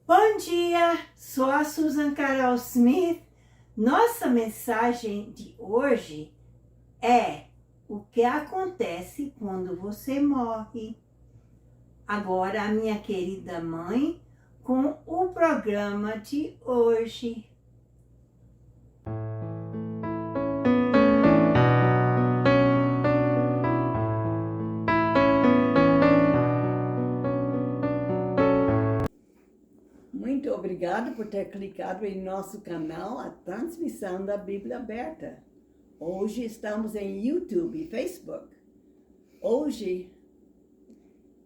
Bom dia, sou a Susan Carol Smith. Nossa mensagem de hoje é o que acontece quando você morre. Agora, a minha querida mãe com o programa de hoje. Muito obrigada por ter clicado em nosso canal, a transmissão da Bíblia Aberta. Hoje estamos em YouTube e Facebook. Hoje,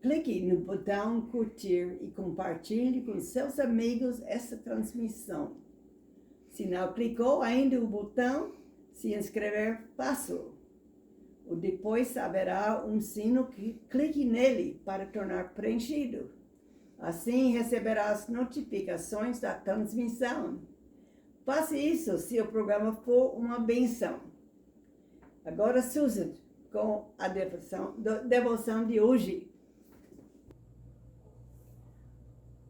clique no botão curtir e compartilhe com seus amigos essa transmissão. Se não clicou ainda o botão se inscrever, faça-o. Depois haverá um sino que clique nele para tornar preenchido. Assim receberá as notificações da transmissão. Faça isso se o programa for uma benção. Agora, Susan, com a devoção de hoje.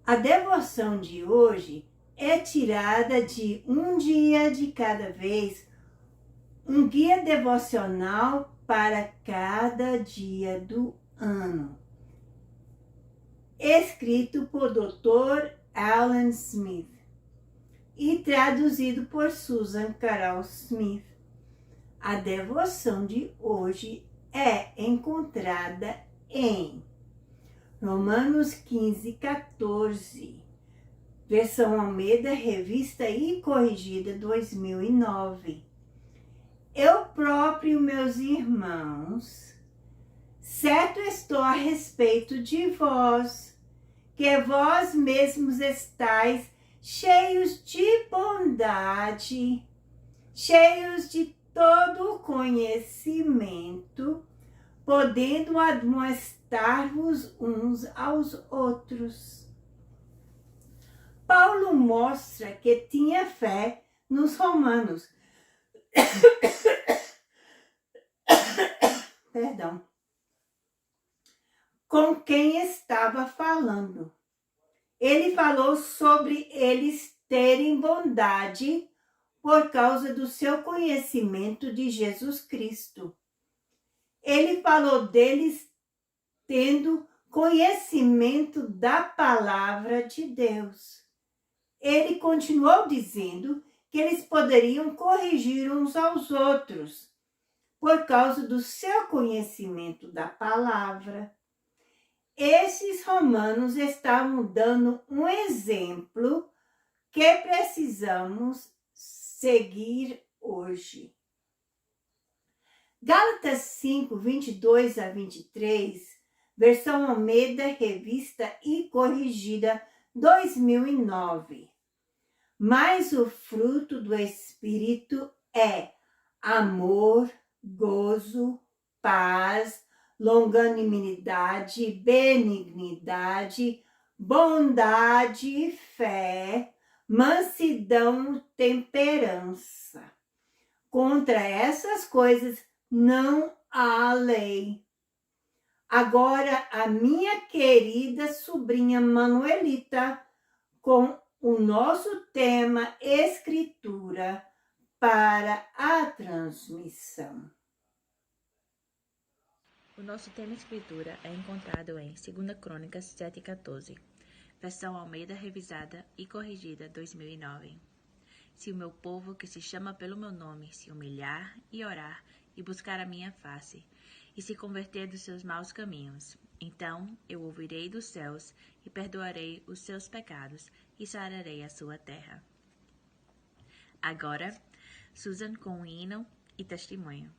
A devoção de hoje é tirada de Um Dia de Cada Vez, um guia devocional para cada dia do ano, escrito por Dr. Alan Smith e traduzido por Susan Carol Smith. A devoção de hoje é encontrada em Romanos 15:14, versão Almeida, revista e corrigida 2009. Eu próprio, meus irmãos, certo estou a respeito de vós, que vós mesmos estáis cheios de bondade, cheios de todo o conhecimento, podendo admoestar-vos uns aos outros. Paulo mostra que tinha fé nos romanos. Perdão. Com quem estava falando. Ele falou sobre eles terem bondade por causa do seu conhecimento de Jesus Cristo. Ele falou deles tendo conhecimento da palavra de Deus. Ele continuou dizendo que eles poderiam corrigir uns aos outros por causa do seu conhecimento da palavra. Esses romanos estavam dando um exemplo que precisamos seguir hoje. Gálatas 5, 22 a 23, versão Almeida, revista e corrigida 2009. Mas o fruto do Espírito é amor, gozo, paz, longanimidade, benignidade, bondade, fé, mansidão, temperança. Contra essas coisas não há lei. Agora, a minha querida sobrinha Manuelita, com o nosso tema Escritura para a transmissão. O nosso tema escritura é encontrado em 2 Crônicas 7:14, versão Almeida revisada e corrigida 2009. Se o meu povo, que se chama pelo meu nome, se humilhar e orar e buscar a minha face, e se converter dos seus maus caminhos, então eu ouvirei dos céus e perdoarei os seus pecados e sararei a sua terra. Agora, Susan com o hino e testemunho.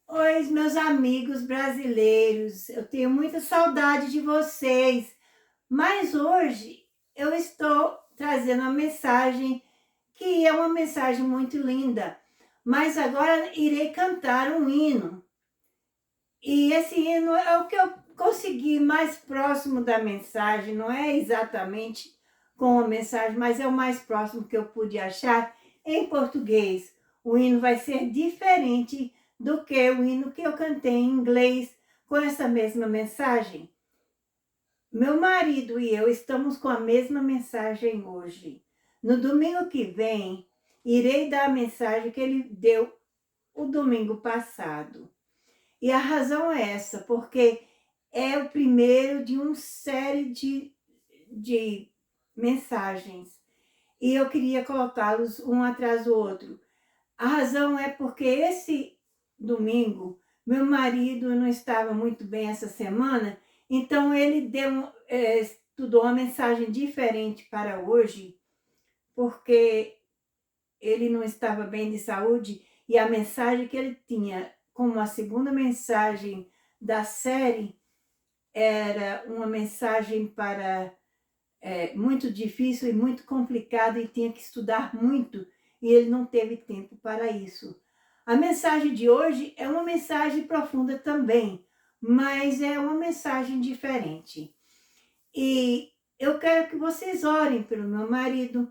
Oi, meus amigos brasileiros, eu tenho muita saudade de vocês, mas hoje eu estou trazendo uma mensagem que é uma mensagem muito linda, mas agora irei cantar um hino. E esse hino é o que eu consegui mais próximo da mensagem, não é exatamente com a mensagem, mas é o mais próximo que eu pude achar em português. O hino vai ser diferente do que o hino que eu cantei em inglês com essa mesma mensagem. meu marido e eu estamos com a mesma mensagem hoje. No domingo que vem, irei dar a mensagem que ele deu o domingo passado. E a razão é essa, porque é o primeiro de uma série de mensagens. E eu queria colocá-los um atrás do outro. A razão é porque esse domingo, meu marido não estava muito bem essa semana, então ele estudou uma mensagem diferente para hoje, porque ele não estava bem de saúde, e a mensagem que ele tinha como a segunda mensagem da série era uma mensagem para muito difícil e muito complicada, e tinha que estudar muito, e ele não teve tempo para isso. A mensagem de hoje é uma mensagem profunda também, mas é uma mensagem diferente. E eu quero que vocês orem pelo meu marido.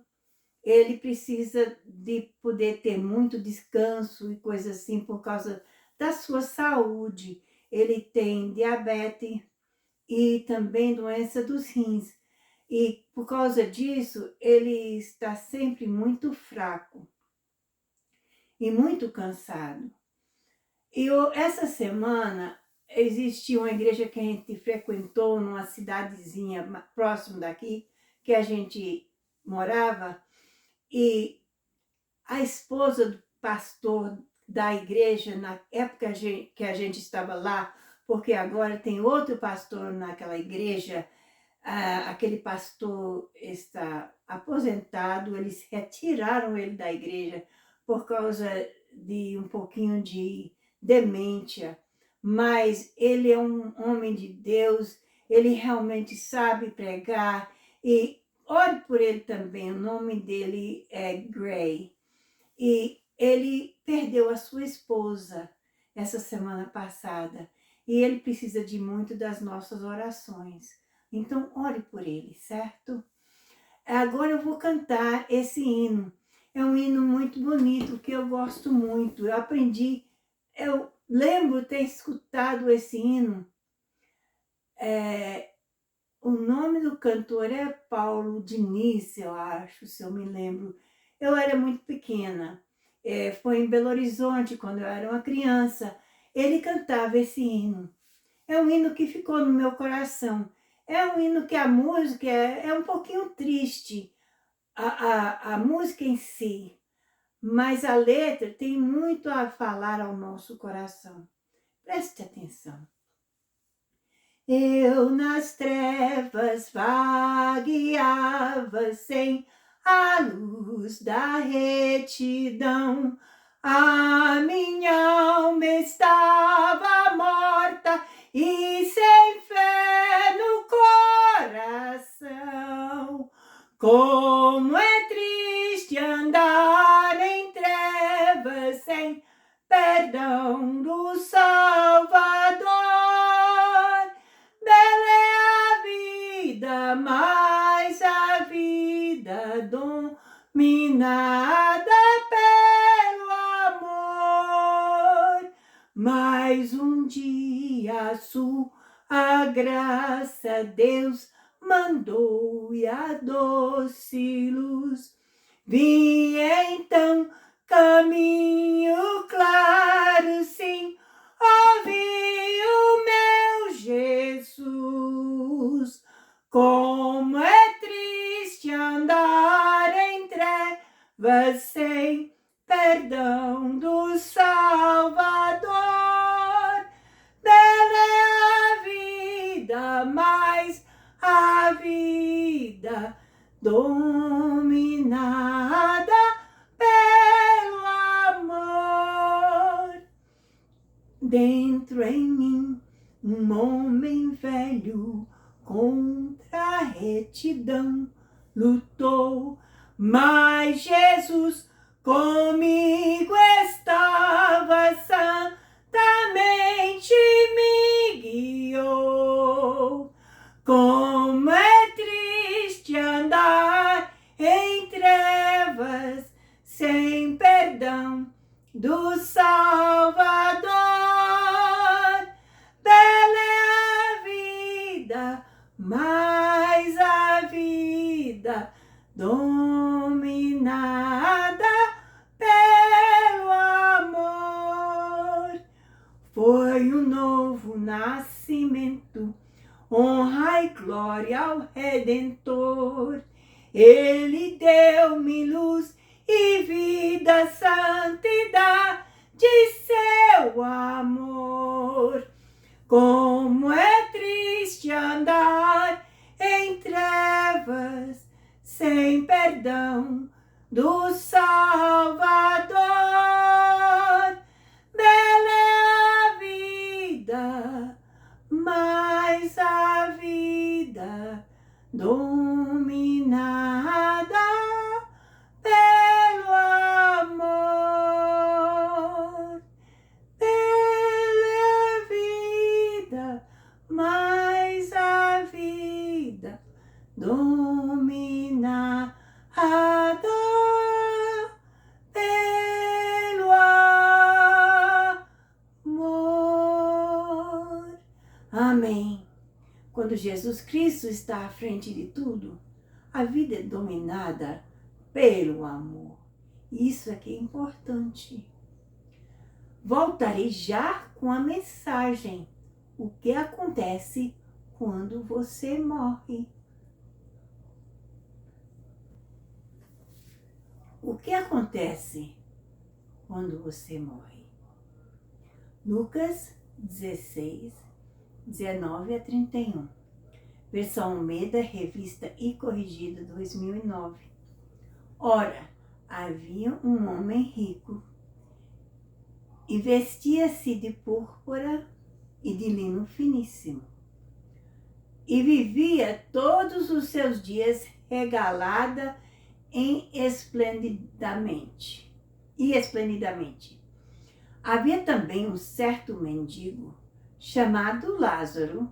Ele precisa de poder ter muito descanso e coisas assim por causa da sua saúde. Ele tem diabetes e também doença dos rins. E por causa disso, ele está sempre muito fraco e muito cansado. E essa semana existia uma igreja que a gente frequentou numa cidadezinha próximo daqui, que a gente morava, e a esposa do pastor da igreja, na época que a gente estava lá, porque agora tem outro pastor naquela igreja, aquele pastor está aposentado, eles retiraram ele da igreja por causa de um pouquinho de demência, mas ele é um homem de Deus, ele realmente sabe pregar, e ore por ele também, o nome dele é Gray, e ele perdeu a sua esposa essa semana passada, e ele precisa de muito das nossas orações. Então, ore por ele, certo? Agora eu vou cantar esse hino. É um hino muito bonito, que eu gosto muito. Eu aprendi, eu lembro ter escutado esse hino. O nome do cantor é Paulo Diniz, eu acho, se eu me lembro. Eu era muito pequena. Foi em Belo Horizonte, quando eu era uma criança. Ele cantava esse hino. É um hino que ficou no meu coração. É um hino que a música é um pouquinho triste, a música em si, mas a letra tem muito a falar ao nosso coração. Preste atenção. Eu nas trevas vagueava sem a luz da retidão. A minha alma estava morta e sem fé no coração. Como é triste andar em trevas sem perdão do Salvador. Bela é a vida, mas a vida dominada pelo amor. Mas um dia a sua graça Deus mandou, e a doce luz vinha então, caminho claro, sim, ouvi o meu Jesus. Como é triste andar em trevas sem perdão do Salvador. Bela é a vida, mas a vida dominada pelo amor. Dentro em mim, um homem velho contra a retidão lutou, mas Jesus comigo estava, santamente me guiou. Como é triste andar em trevas sem perdão do Salvador. Bela é a vida, mas dominada pelo amor. Foi um novo nascimento, honra e glória ao Redentor. Ele deu-me luz e vida, santidade de seu amor. Como é triste andar em trevas, sem perdão do Salvador. Bela é a vida, mas a vida dominada pelo amor. Bela é a vida, mas a vida dominada pelo amor. Amém. Quando Jesus Cristo está à frente de tudo, a vida é dominada pelo amor. Isso aqui é importante. Voltarei já com a mensagem. O que acontece quando você morre? O que acontece quando você morre? Lucas 16, 19 a 31. Versão Almeida, revista e corrigida 2009. Ora, havia um homem rico e vestia-se de púrpura e de linho finíssimo, e vivia todos os seus dias regalada esplendidamente. Havia também um certo mendigo chamado Lázaro.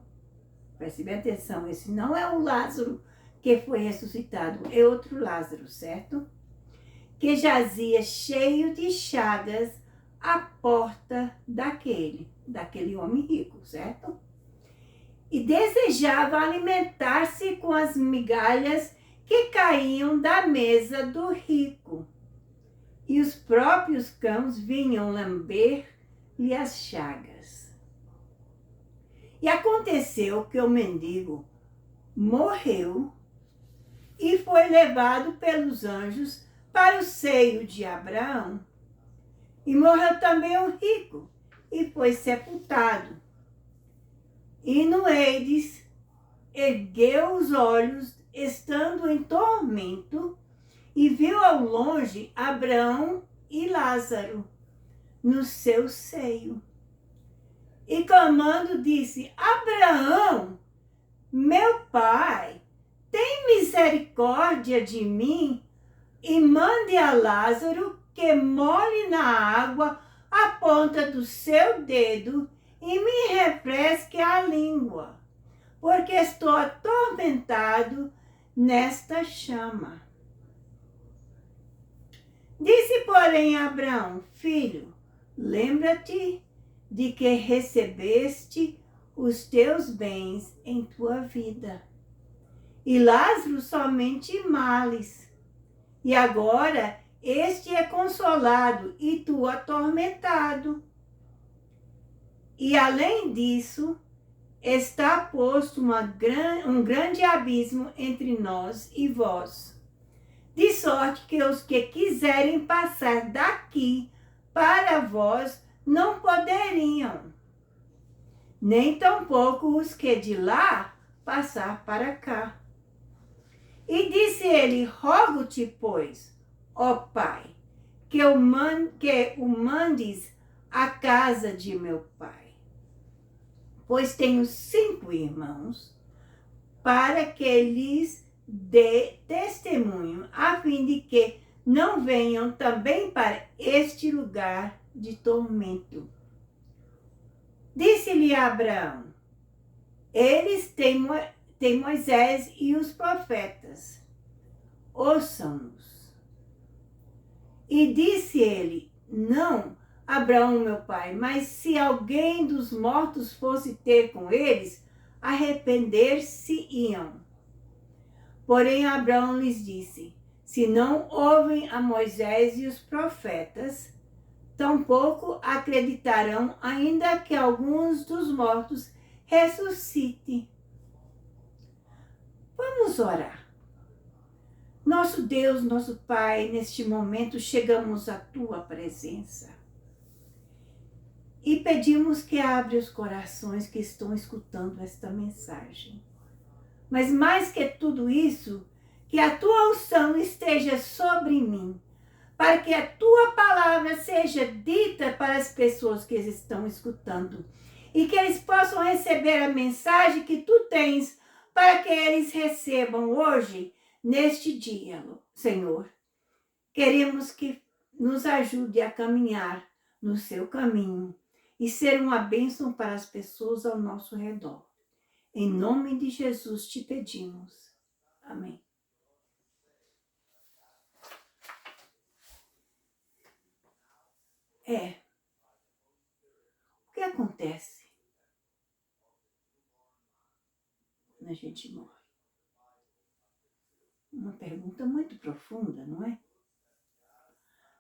Preste bem atenção, esse não é o Lázaro que foi ressuscitado, é outro Lázaro, certo? Que jazia cheio de chagas à porta daquele homem rico, certo? E desejava alimentar-se com as migalhas que caíam da mesa do rico. E os próprios cães vinham lamber-lhe as chagas. E aconteceu que o mendigo morreu e foi levado pelos anjos para o seio de Abraão. E morreu também o rico e foi sepultado. E no Hades ergueu os olhos, estando em tormento, e viu ao longe Abraão e Lázaro no seu seio. E clamando disse: Abraão, meu pai, tem misericórdia de mim e mande a Lázaro que molhe na água a ponta do seu dedo e me refresque a língua, porque estou atormentado nesta chama. Disse, porém, Abraão: Filho, lembra-te de que recebeste os teus bens em tua vida, e Lázaro somente males. E agora este é consolado e tu atormentado. E além disso, está posto um grande abismo entre nós e vós, de sorte que os que quiserem passar daqui para vós não poderiam, nem tampouco os que de lá passar para cá. E disse ele: Rogo-te, pois, ó Pai, que o mandes à casa de meu pai, pois tenho 5 irmãos, para que lhes dê testemunho, a fim de que não venham também para este lugar de tormento. Disse-lhe Abraão: Eles têm Moisés e os profetas, ouçam-nos. E disse ele: Não, Abraão, meu pai, mas se alguém dos mortos fosse ter com eles, arrepender-se-iam. Porém, Abraão lhes disse: se não ouvem a Moisés e os profetas, tampouco acreditarão, ainda que alguns dos mortos ressuscitem. Vamos orar. Nosso Deus, nosso Pai, neste momento chegamos à Tua presença e pedimos que abra os corações que estão escutando esta mensagem. Mas mais que tudo isso, que a Tua unção esteja sobre mim, para que a Tua palavra seja dita para as pessoas que estão escutando e que eles possam receber a mensagem que Tu tens para que eles recebam hoje, neste dia, Senhor. Queremos que nos ajude a caminhar no Seu caminho e ser uma bênção para as pessoas ao nosso redor. Em nome de Jesus te pedimos. Amém. O que acontece quando a gente morre? Uma pergunta muito profunda, não é?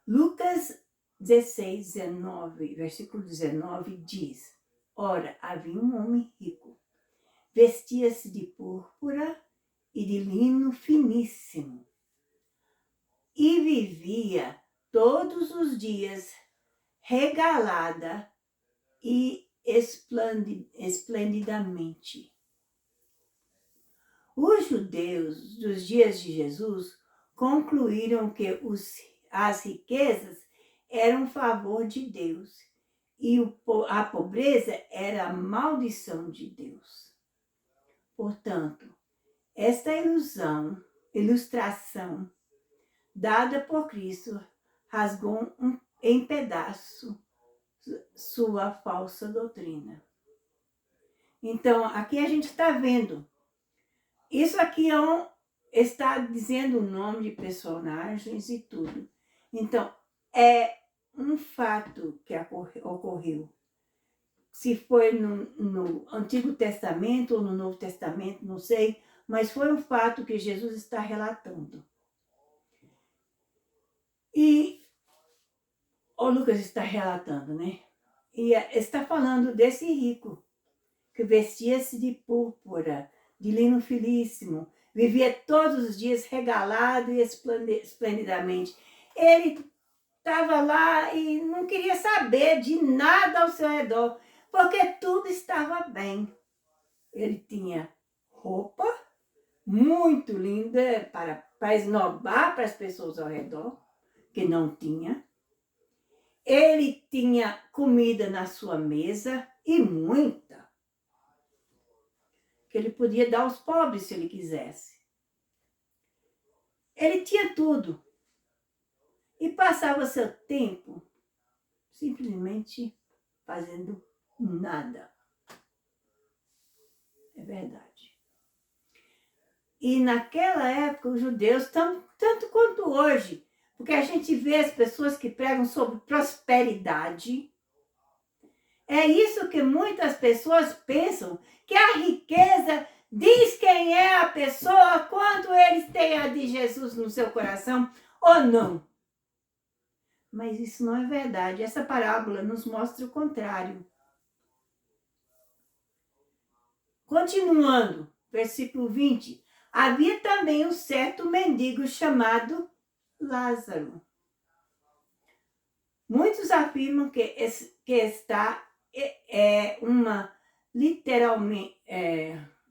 Lucas 16, 19, versículo 19 diz: ora, havia um homem rico, vestia-se de púrpura e de linho finíssimo, e vivia todos os dias regalada e esplendidamente. Os judeus dos dias de Jesus concluíram que as riquezas eram um favor de Deus e a pobreza era a maldição de Deus. Portanto, esta ilustração dada por Cristo rasgou em pedaços sua falsa doutrina. Então, aqui a gente está vendo. Isso aqui está dizendo o nome de personagens e tudo. Então, é um fato que ocorreu. Se foi no Antigo Testamento ou no Novo Testamento, não sei, mas foi um fato que Jesus está relatando. E o Lucas está relatando, né? E está falando desse rico, que vestia-se de púrpura, de linho finíssimo, vivia todos os dias regalado e esplendidamente. Ele estava lá e não queria saber de nada ao seu redor, porque tudo estava bem. Ele tinha roupa muito linda para esnobar para as pessoas ao redor, que não tinha. Ele tinha comida na sua mesa, e muita, que ele podia dar aos pobres se ele quisesse. Ele tinha tudo. E passava seu tempo simplesmente fazendo nada. É verdade. E naquela época, os judeus, tanto quanto hoje, porque a gente vê as pessoas que pregam sobre prosperidade. É isso que muitas pessoas pensam, que a riqueza diz quem é a pessoa, quanto eles têm a de Jesus no seu coração ou não. Mas isso não é verdade. Essa parábola nos mostra o contrário. Continuando, versículo 20. Havia também um certo mendigo chamado Lázaro. Muitos afirmam que esta é literalmente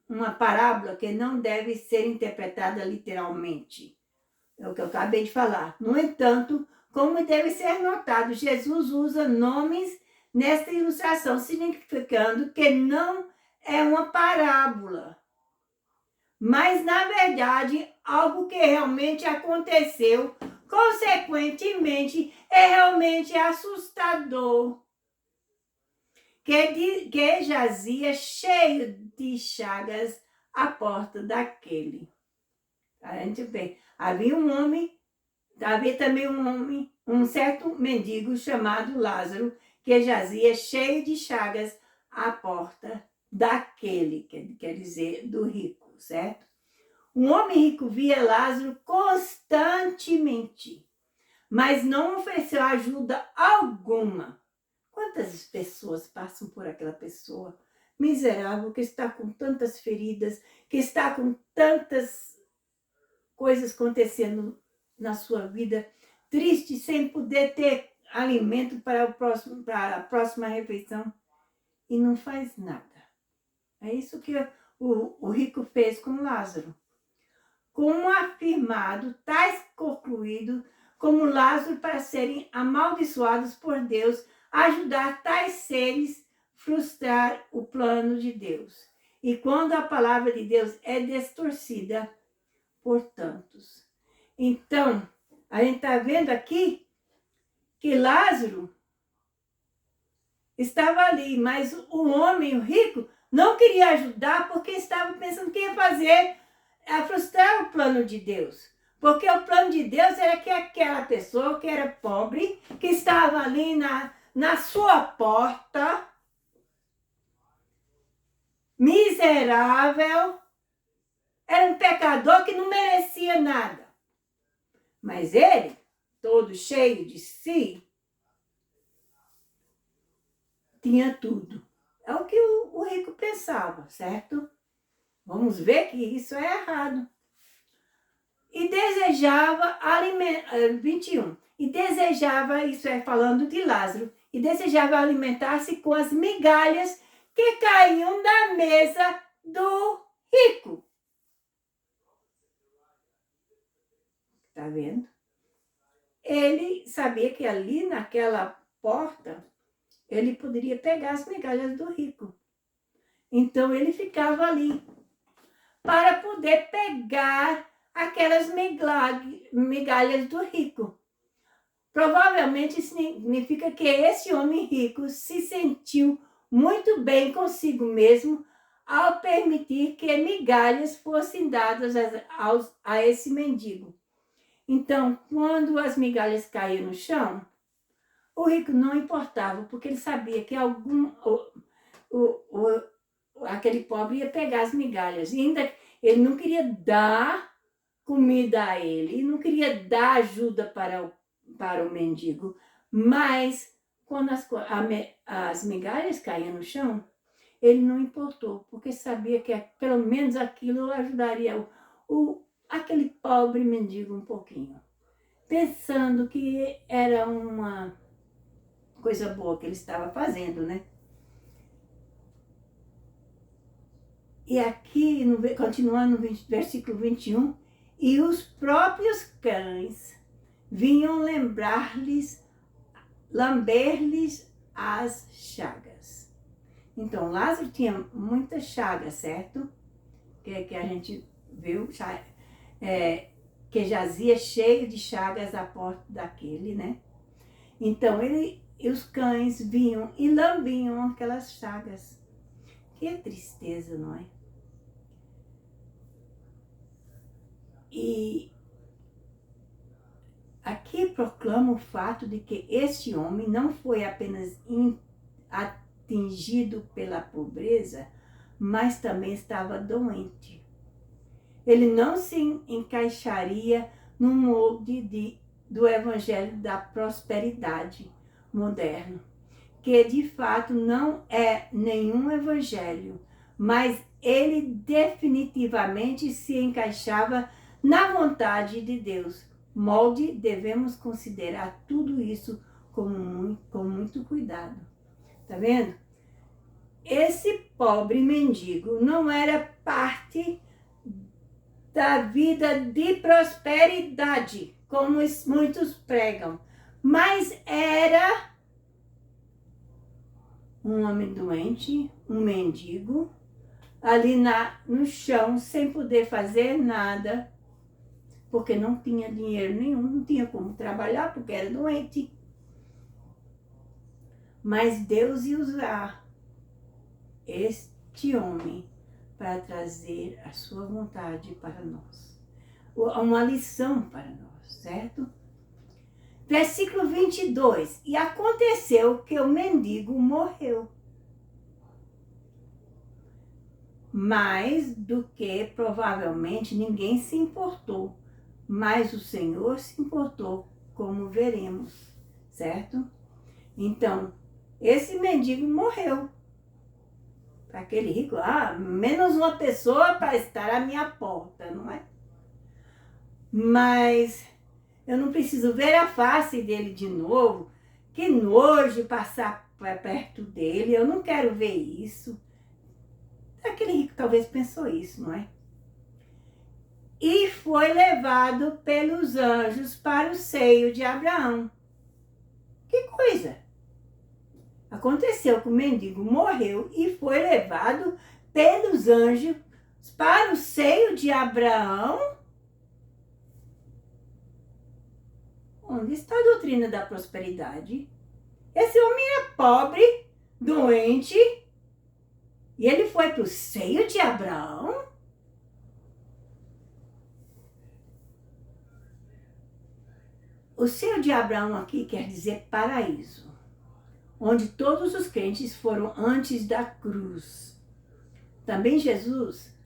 uma parábola que não deve ser interpretada literalmente. É o que eu acabei de falar. No entanto, como deve ser notado, Jesus usa nomes nesta ilustração, significando que não é uma parábola, mas, na verdade, algo que realmente aconteceu. Consequentemente, é realmente assustador. Que jazia cheio de chagas à porta daquele. A gente vê, havia também um certo mendigo chamado Lázaro, que jazia cheio de chagas à porta daquele, quer dizer, do rico, certo? Um homem rico via Lázaro constantemente, mas não ofereceu ajuda alguma. Quantas pessoas passam por aquela pessoa miserável que está com tantas feridas, que está com tantas coisas acontecendo na sua vida, triste, sem poder ter alimento para a próxima refeição e não faz nada. É isso que o rico fez com Lázaro. Como afirmado, tais concluído como Lázaro para serem amaldiçoados por Deus, ajudar tais seres frustrar o plano de Deus. E quando a palavra de Deus é distorcida por tantos. Então, a gente está vendo aqui que Lázaro estava ali, mas o homem, o rico, não queria ajudar porque estava pensando que ia fazer a frustrar o plano de Deus. Porque o plano de Deus era que aquela pessoa que era pobre, que estava ali na sua porta, miserável, era um pecador que não merecia nada. Mas ele, todo cheio de si, tinha tudo. É o que o rico pensava, certo? Vamos ver que isso é errado. E desejava alimentar, 21. E desejava, isso é falando de Lázaro, e desejava alimentar-se com as migalhas que caíam da mesa do rico. Tá vendo? Ele sabia que ali naquela porta ele poderia pegar as migalhas do rico. Então ele ficava ali para poder pegar aquelas migalhas do rico. Provavelmente significa que esse homem rico se sentiu muito bem consigo mesmo ao permitir que migalhas fossem dadas a esse mendigo. Então, quando as migalhas caíam no chão, o rico não importava, porque ele sabia que aquele pobre ia pegar as migalhas. E ainda ele não queria dar comida a ele, não queria dar ajuda para o mendigo. Mas, quando as migalhas caíam no chão, ele não importou, porque sabia que pelo menos aquilo ajudaria aquele pobre mendigo um pouquinho. Pensando que era uma coisa boa que ele estava fazendo, né? E aqui, continuando no versículo 21, e os próprios cães vinham lamber-lhes as chagas. Então, Lázaro tinha muitas chagas, certo? Que a gente viu, que jazia cheio de chagas à porta daquele, né? Então, os cães vinham e lambiam aquelas chagas. Que tristeza, não é? E aqui proclama o fato de que este homem não foi apenas atingido pela pobreza, mas também estava doente. Ele não se encaixaria no molde do evangelho da prosperidade moderno, que de fato não é nenhum evangelho, mas ele definitivamente se encaixava na vontade de Deus. Molde, devemos considerar tudo isso com muito cuidado. Tá vendo? Esse pobre mendigo não era parte da vida de prosperidade, como muitos pregam, mas era um homem doente, um mendigo, ali no chão, sem poder fazer nada, porque não tinha dinheiro nenhum, não tinha como trabalhar, porque era doente. Mas Deus ia usar este homem para trazer a sua vontade para nós. Uma lição para nós, certo? Versículo 22. E aconteceu que o mendigo morreu. mais do que provavelmente ninguém se importou, mas o Senhor se importou, como veremos, certo? Então, esse mendigo morreu. Para aquele rico, menos uma pessoa para estar à minha porta, não é? Mas eu não preciso ver a face dele de novo. Que nojo passar perto dele, eu não quero ver isso. Aquele rico talvez pensou isso, não é? E foi levado pelos anjos para o seio de Abraão. Que coisa! Aconteceu que o mendigo morreu e foi levado pelos anjos para o seio de Abraão. Onde está a doutrina da prosperidade? Esse homem era pobre, doente, e ele foi para o seio de Abraão? O seio de Abraão aqui quer dizer paraíso, onde todos os crentes foram antes da cruz. Também Jesus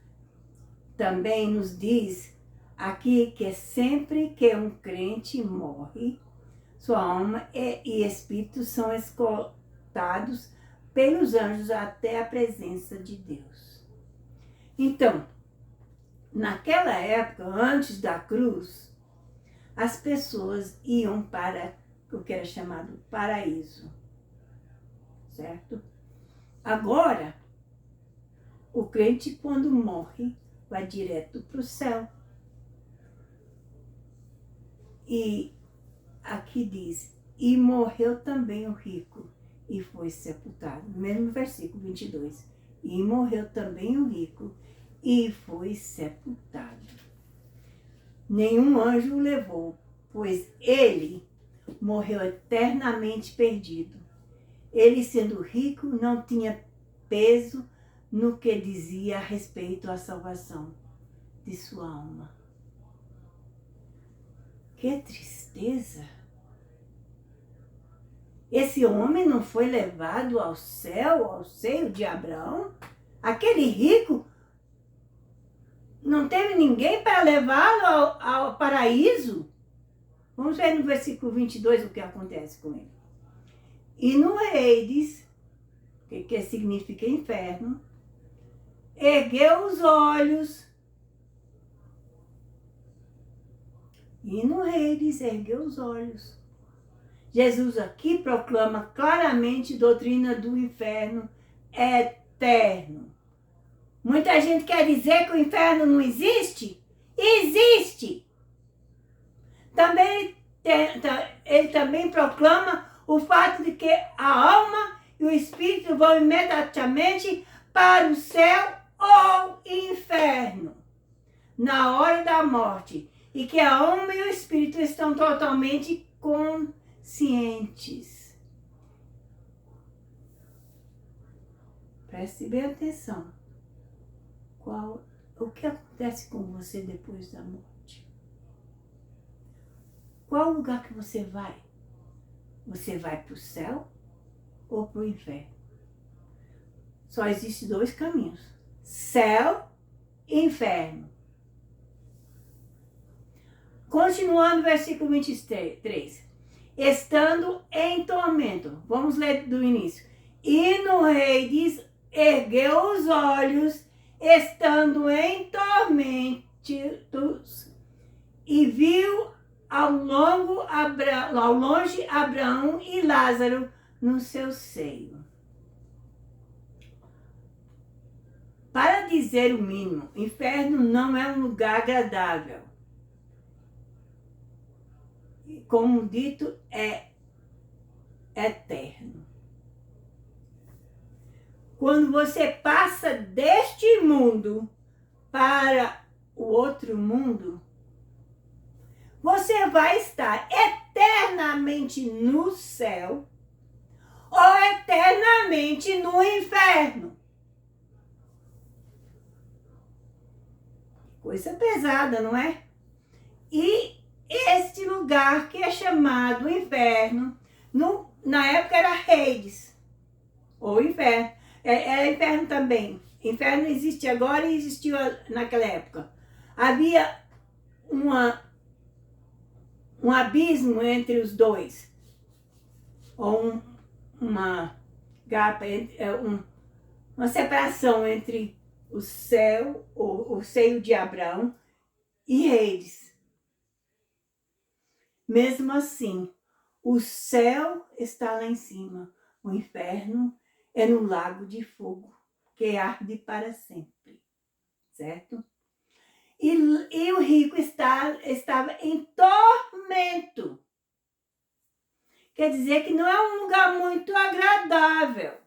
também nos diz aqui que sempre que um crente morre, sua alma e espírito são escoltados pelos anjos até a presença de Deus. Então, naquela época, antes da cruz, as pessoas iam para o que era chamado paraíso, certo? Agora, o crente, quando morre, vai direto para o céu. E aqui diz, e morreu também o rico, e foi sepultado. Mesmo versículo 22. E morreu também o rico, e foi sepultado. Nenhum anjo o levou, pois ele morreu eternamente perdido. Ele, sendo rico, não tinha peso no que dizia a respeito à salvação de sua alma. Que tristeza! Esse homem não foi levado ao céu, ao seio de Abraão? Aquele rico não teve ninguém para levá-lo ao paraíso? Vamos ver no versículo 22 o que acontece com ele. E no Hades, que significa inferno, ergueu os olhos. E no Hades ergueu os olhos. Jesus aqui proclama claramente a doutrina do inferno eterno. Muita gente quer dizer que o inferno não existe? Existe! Também, ele também proclama o fato de que a alma e o espírito vão imediatamente para o céu ou inferno na hora da morte, e que a alma e o espírito estão totalmente conscientes. Preste bem atenção. O que acontece com você depois da morte? Qual lugar que você vai? Você vai para o céu ou para o inferno? Só existem dois caminhos: céu e inferno. Continuando o versículo 23. Estando em tormento. Vamos ler do início. E no rei diz, ergueu os olhos, estando em tormentos, e viu ao longe Abraão e Lázaro no seu seio. Para dizer o mínimo, inferno não é um lugar agradável. Como dito, é eterno. Quando você passa deste mundo para o outro mundo, você vai estar eternamente no céu ou eternamente no inferno. Coisa pesada, não é? E este lugar que é chamado inferno, na época era Hades, ou inferno, era inferno também, inferno existe agora e existiu naquela época. Havia um abismo entre os dois, ou uma gapa, uma separação entre o céu, o seio de Abraão e Hades. Mesmo assim, o céu está lá em cima, o inferno é no lago de fogo, que arde para sempre, certo? E o rico estava em tormento. Quer dizer que não é um lugar muito agradável.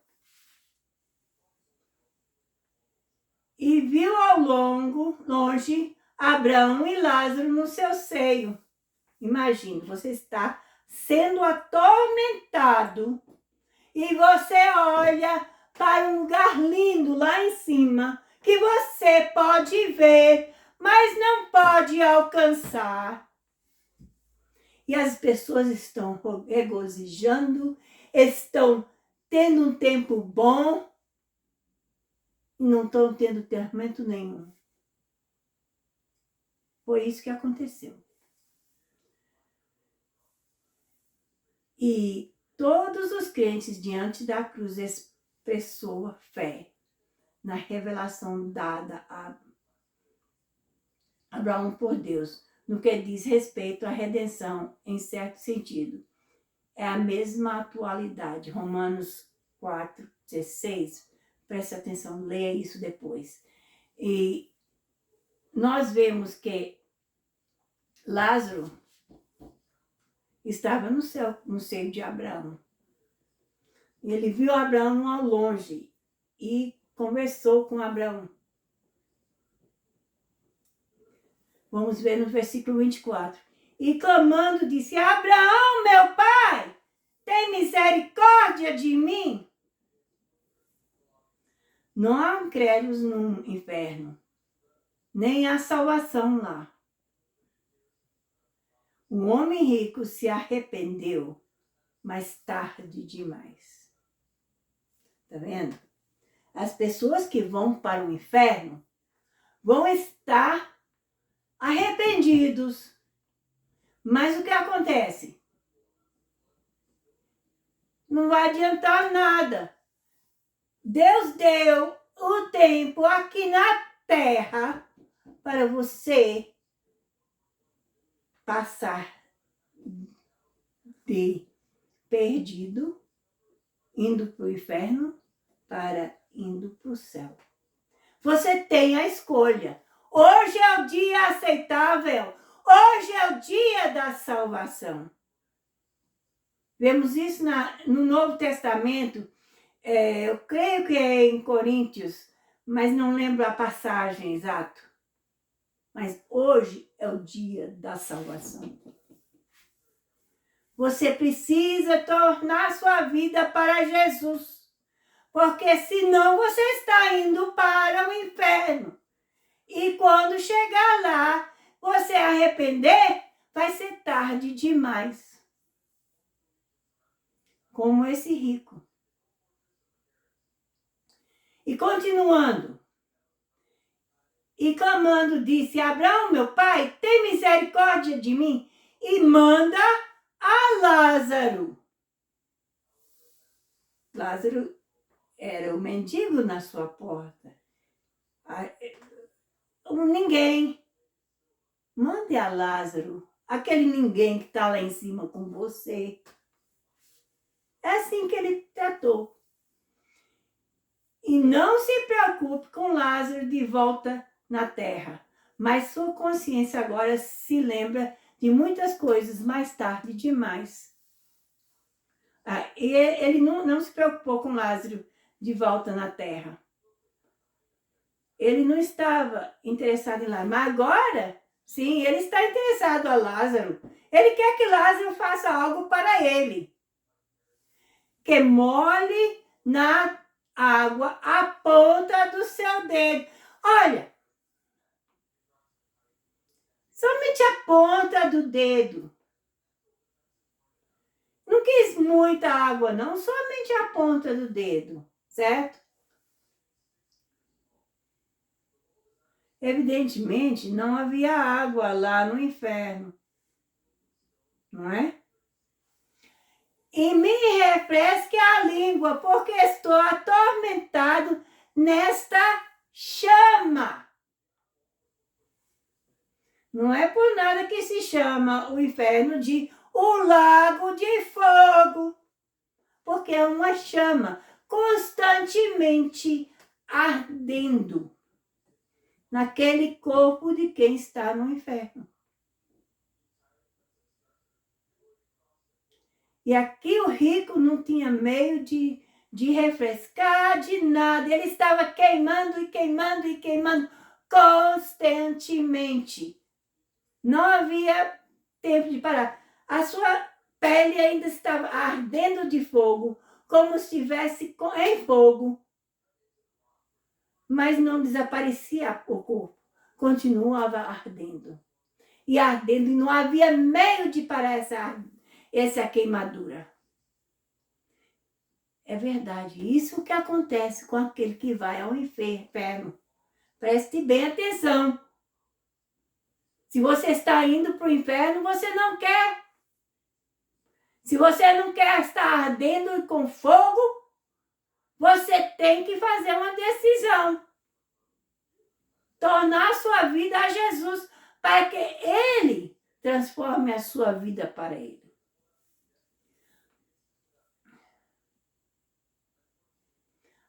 E viu ao longe, Abraão e Lázaro no seu seio. Imagine, você está sendo atormentado e você olha para um lugar lindo lá em cima que você pode ver, mas não pode alcançar. E as pessoas estão regozijando, estão tendo um tempo bom e não estão tendo tormento nenhum. Foi isso que aconteceu. E todos os crentes diante da cruz expressou a fé na revelação dada a Abraão por Deus, no que diz respeito à redenção, em certo sentido. É a mesma atualidade. Romanos 4:16. Preste atenção, leia isso depois. E nós vemos que Lázaro estava no céu, no seio de Abraão. Ele viu Abraão ao longe e conversou com Abraão. Vamos ver no versículo 24. E clamando disse: Abraão, meu pai, tem misericórdia de mim. Não há incrédulos no inferno, nem há salvação lá. O homem rico se arrependeu, mas tarde demais. Tá vendo? As pessoas que vão para o inferno vão estar arrependidos. Mas o que acontece? Não vai adiantar nada. Deus deu o tempo aqui na terra para você passar de perdido, indo para o inferno, para indo para o céu. Você tem a escolha. Hoje é o dia aceitável. Hoje é o dia da salvação. Vemos isso no Novo Testamento. Eu creio que é em Coríntios, mas não lembro a passagem exata. Mas hoje é o dia da salvação. Você precisa tornar sua vida para Jesus, porque senão você está indo para o inferno. E quando chegar lá, você arrepender, vai ser tarde demais. Como esse rico. E continuando. E clamando, disse: Abraão, meu pai, tem misericórdia de mim e manda a Lázaro. Lázaro era o mendigo na sua porta. Ninguém. Mande a Lázaro, aquele ninguém que está lá em cima com você. É assim que ele tratou. E não se preocupe com Lázaro de volta na terra, mas sua consciência agora se lembra de muitas coisas mais tarde demais. E ele não se preocupou com Lázaro de volta na terra. Ele não estava interessado em Lázaro, mas agora, sim, ele está interessado a Lázaro. Ele quer que Lázaro faça algo para ele. Que molhe na água a ponta do seu dedo. Olha, somente a ponta do dedo. Não quis muita água, não, somente a ponta do dedo, certo? Evidentemente, não havia água lá no inferno, não é? E me refresque a língua, porque estou atormentado nesta chama. Não é por nada que se chama o inferno de o lago de fogo, porque é uma chama constantemente ardendo naquele corpo de quem está no inferno. E aqui o rico não tinha meio de refrescar, de nada. Ele estava queimando e queimando e queimando constantemente. Não havia tempo de parar. A sua pele ainda estava ardendo de fogo, como se estivesse em fogo. Mas não desaparecia o corpo. Continuava ardendo. E ardendo, e não havia meio de parar essa queimadura. É verdade, isso que acontece com aquele que vai ao inferno. Preste bem atenção. Se você está indo para o inferno, você não quer. Se você não quer estar ardendo com fogo, você tem que fazer uma decisão. Tornar a sua vida a Jesus, para que Ele transforme a sua vida para Ele.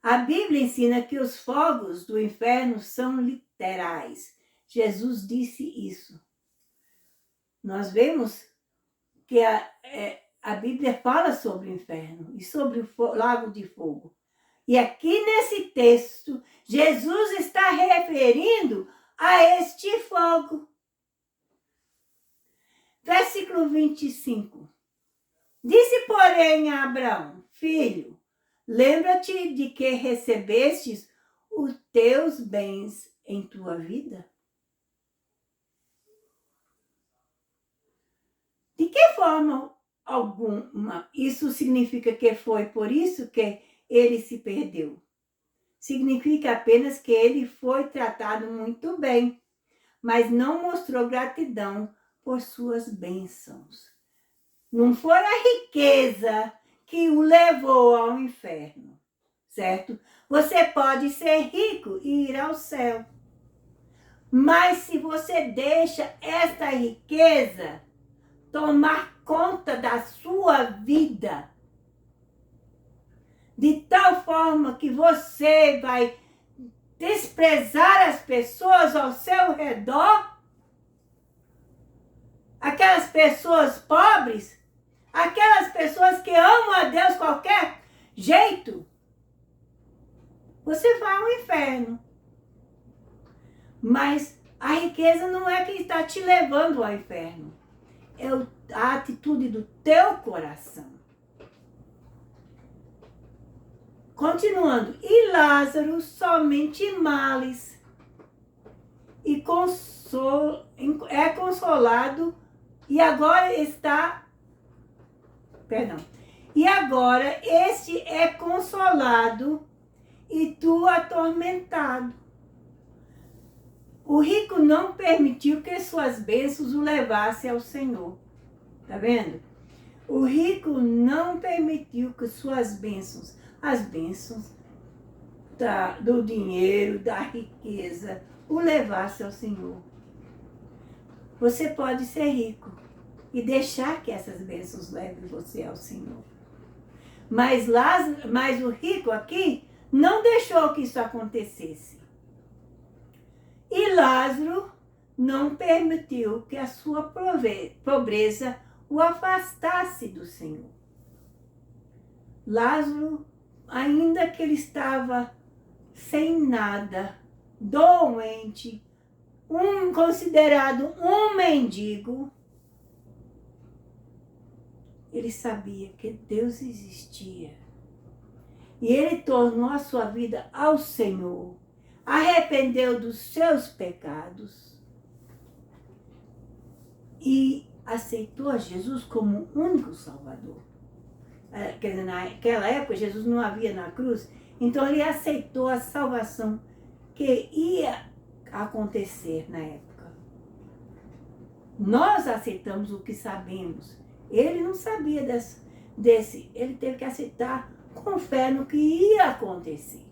A Bíblia ensina que os fogos do inferno são literais. Jesus disse isso. Nós vemos que a Bíblia fala sobre o inferno e sobre o lago de fogo. E aqui nesse texto, Jesus está referindo a este fogo. Versículo 25. Disse, porém, a Abraão, filho, lembra-te de que recebestes os teus bens em tua vida? De que forma alguma isso significa que foi por isso que ele se perdeu? Significa apenas que ele foi tratado muito bem, mas não mostrou gratidão por suas bênçãos. Não foi a riqueza que o levou ao inferno, certo? Você pode ser rico e ir ao céu. Mas se você deixa esta riqueza tomar conta da sua vida, de tal forma que você vai desprezar as pessoas ao seu redor, aquelas pessoas pobres, aquelas pessoas que amam a Deus de qualquer jeito, você vai ao inferno. Mas a riqueza não é que está te levando ao inferno. É a atitude do teu coração. Continuando. E Lázaro somente males. E é consolado. E agora está... Perdão. E agora este é consolado e tu atormentado. O rico não permitiu que suas bênçãos o levassem ao Senhor. Tá vendo? O rico não permitiu que suas bênçãos, as bênçãos do dinheiro, da riqueza, o levassem ao Senhor. Você pode ser rico e deixar que essas bênçãos levem você ao Senhor. Mas o rico aqui não deixou que isso acontecesse. E Lázaro não permitiu que a sua pobreza o afastasse do Senhor. Lázaro, ainda que ele estava sem nada, doente, considerado um mendigo, ele sabia que Deus existia. E ele tornou a sua vida ao Senhor, arrependeu dos seus pecados e aceitou a Jesus como único Salvador. Quer dizer, naquela época Jesus não havia na cruz, então ele aceitou a salvação que ia acontecer na época. Nós aceitamos o que sabemos. Ele não sabia desse. Ele teve que aceitar com fé no que ia acontecer.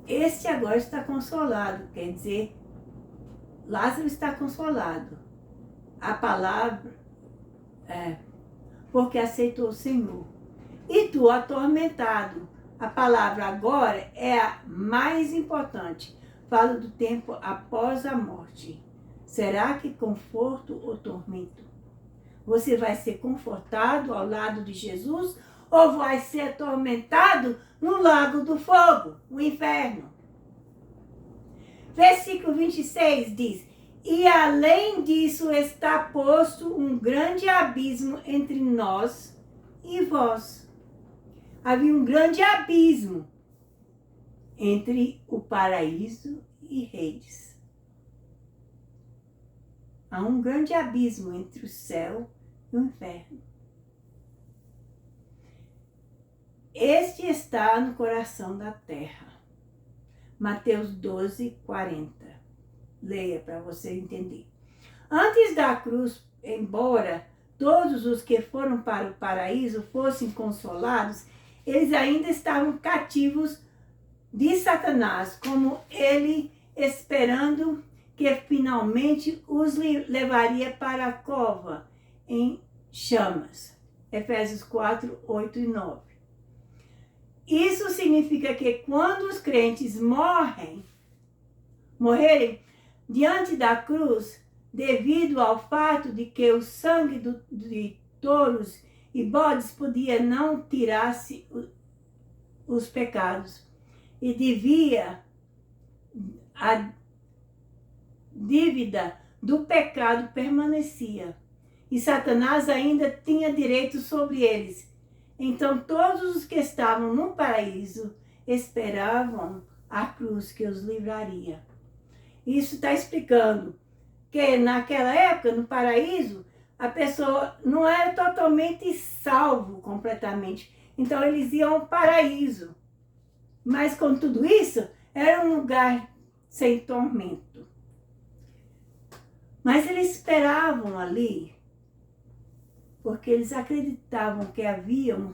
Este agora está consolado, quer dizer, Lázaro está consolado. A palavra porque aceitou o Senhor. E tu atormentado. A palavra agora é a mais importante. Fala do tempo após a morte. Será que conforto ou tormento? Você vai ser confortado ao lado de Jesus ou vai ser atormentado no lago do fogo, o inferno? Versículo 26 diz: e além disso está posto um grande abismo entre nós e vós. Havia um grande abismo entre o paraíso e Hades. Há um grande abismo entre o céu e o inferno. Este está no coração da terra. Mateus 12, 40. Leia para você entender. Antes da cruz, embora todos os que foram para o paraíso fossem consolados, eles ainda estavam cativos de Satanás, como ele esperando que finalmente os levaria para a cova em chamas. Efésios 4, 8 e 9. Isso significa que quando os crentes morrerem diante da cruz, devido ao fato de que o sangue de touros e bodes podia não tirar-se os pecados, e a dívida do pecado permanecia, e Satanás ainda tinha direito sobre eles. Então todos os que estavam no paraíso esperavam a cruz que os livraria. Isso está explicando que naquela época, no paraíso, a pessoa não era totalmente salvo completamente. Então eles iam ao paraíso. Mas com tudo isso, era um lugar sem tormento. Mas eles esperavam ali, porque eles acreditavam que havia um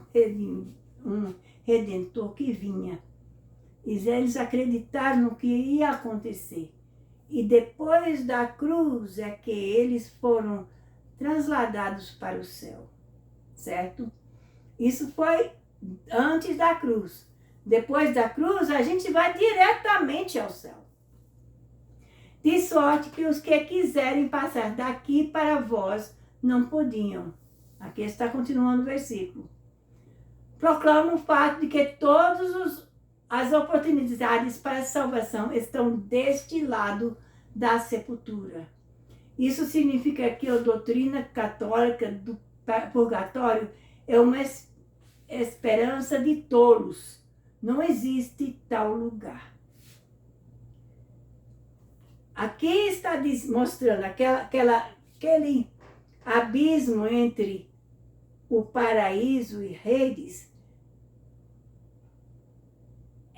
Redentor que vinha. E eles acreditaram no que ia acontecer. E depois da cruz é que eles foram transladados para o céu, certo? Isso foi antes da cruz. Depois da cruz, a gente vai diretamente ao céu. De sorte que os que quiserem passar daqui para vós não podiam. Aqui está continuando o versículo. Proclama o fato de que todas as oportunidades para a salvação estão deste lado da sepultura. Isso significa que a doutrina católica do purgatório é uma esperança de tolos. Não existe tal lugar. Aqui está mostrando aquele abismo entre o paraíso e Hades.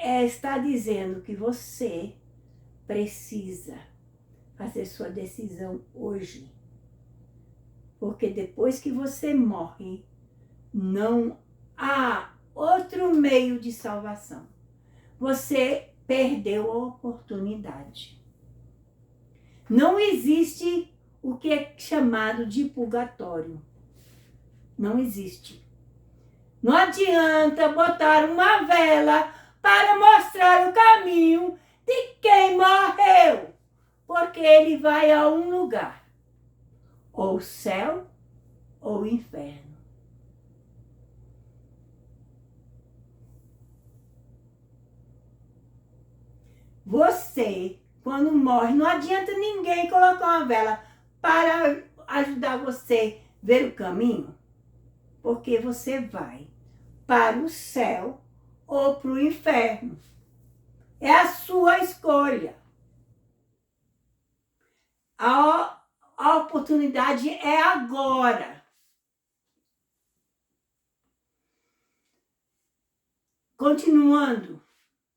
Está dizendo que você precisa fazer sua decisão hoje. Porque depois que você morre, não há outro meio de salvação. Você perdeu a oportunidade. Não existe o que é chamado de purgatório. Não existe. Não adianta botar uma vela para mostrar o caminho de quem morreu, porque ele vai a um lugar, ou céu ou inferno. Você, quando morre, não adianta ninguém colocar uma vela para ajudar você a ver o caminho, porque você vai para o céu ou para o inferno. É a sua escolha. A oportunidade é agora. Continuando.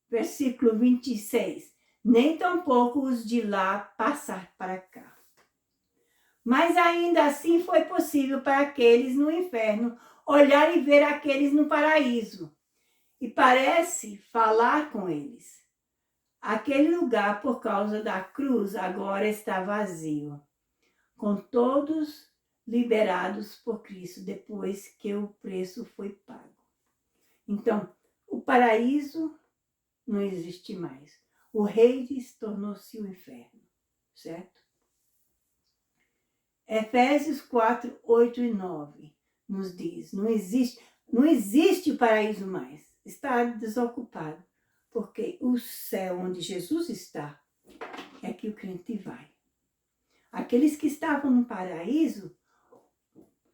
versículo 26. Nem tampouco os de lá passar para cá. Mas ainda assim foi possível para aqueles no inferno olhar e ver aqueles no paraíso. E parece falar com eles. Aquele lugar, por causa da cruz, agora está vazio, com todos liberados por Cristo, depois que o preço foi pago. Então, o paraíso não existe mais. O Hades tornou-se o inferno, certo? Efésios 4, 8 e 9 nos diz, não existe paraíso mais, está desocupado, porque o céu onde Jesus está é que o crente vai. Aqueles que estavam no paraíso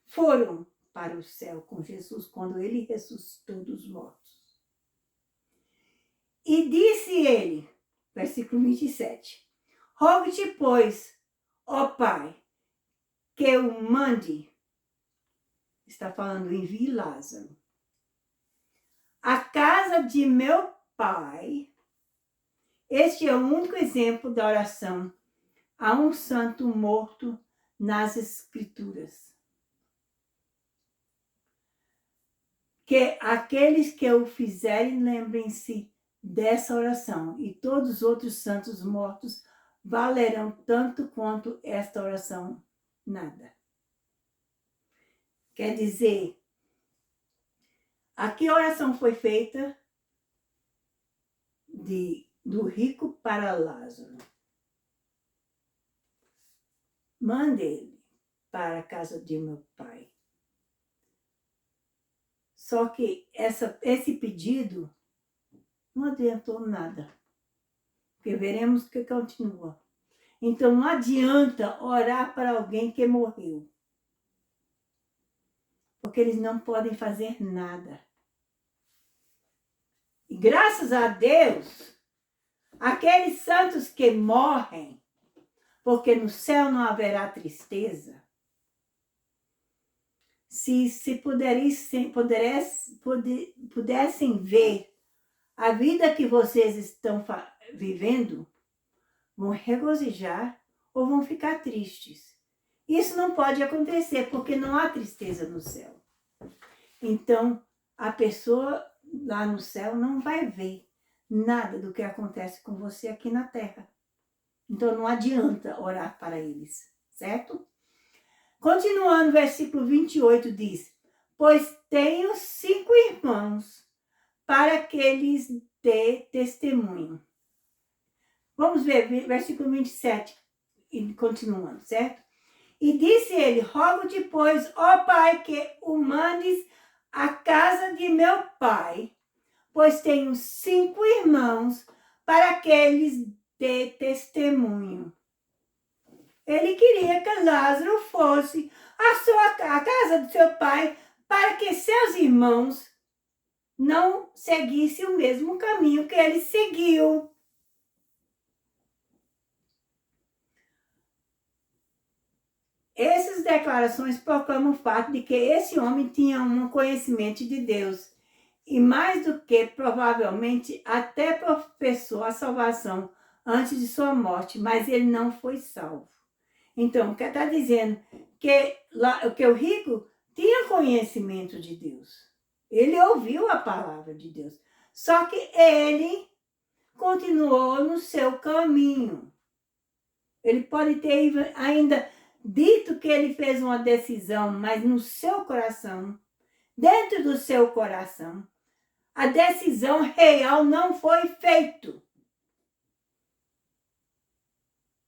foram para o céu com Jesus quando ele ressuscitou dos mortos. E disse ele, versículo 27, rogo-te, pois, ó Pai, que eu mande, está falando, envie Lázaro, a casa de meu pai. Este é o único exemplo da oração a um santo morto nas Escrituras. Que aqueles que o fizerem lembrem-se dessa oração, e todos os outros santos mortos valerão tanto quanto esta oração nada. Quer dizer, aqui a oração foi feita do rico para Lázaro. Mande ele para a casa de meu pai. Só que esse pedido não adiantou nada, porque veremos que continua. Então não adianta orar para alguém que morreu, porque eles não podem fazer nada. E graças a Deus, aqueles santos que morrem, porque no céu não haverá tristeza, se pudessem ver a vida que vocês estão vivendo, vão regozijar ou vão ficar tristes. Isso não pode acontecer, porque não há tristeza no céu. Então, a pessoa lá no céu não vai ver nada do que acontece com você aqui na terra. Então, não adianta orar para eles, certo? Continuando, versículo 28 diz, pois tenho 5 irmãos, para que lhes dê testemunho. Vamos ver, versículo 27, e continuando, certo? E disse ele, rogo-te, pois, ó Pai, que o mandes à casa de meu pai, pois tenho 5 irmãos, para que lhes dê testemunho. Ele queria que Lázaro fosse à casa do seu pai, para que seus irmãos não seguissem o mesmo caminho que ele seguiu. Essas declarações proclamam o fato de que esse homem tinha um conhecimento de Deus e, mais do que provavelmente, até professou a salvação antes de sua morte, mas ele não foi salvo. Então, quer estar dizendo que o rico tinha conhecimento de Deus. Ele ouviu a palavra de Deus. Só que ele continuou no seu caminho. Ele pode ter ainda dito que ele fez uma decisão, mas no seu coração, dentro do seu coração, a decisão real não foi feita.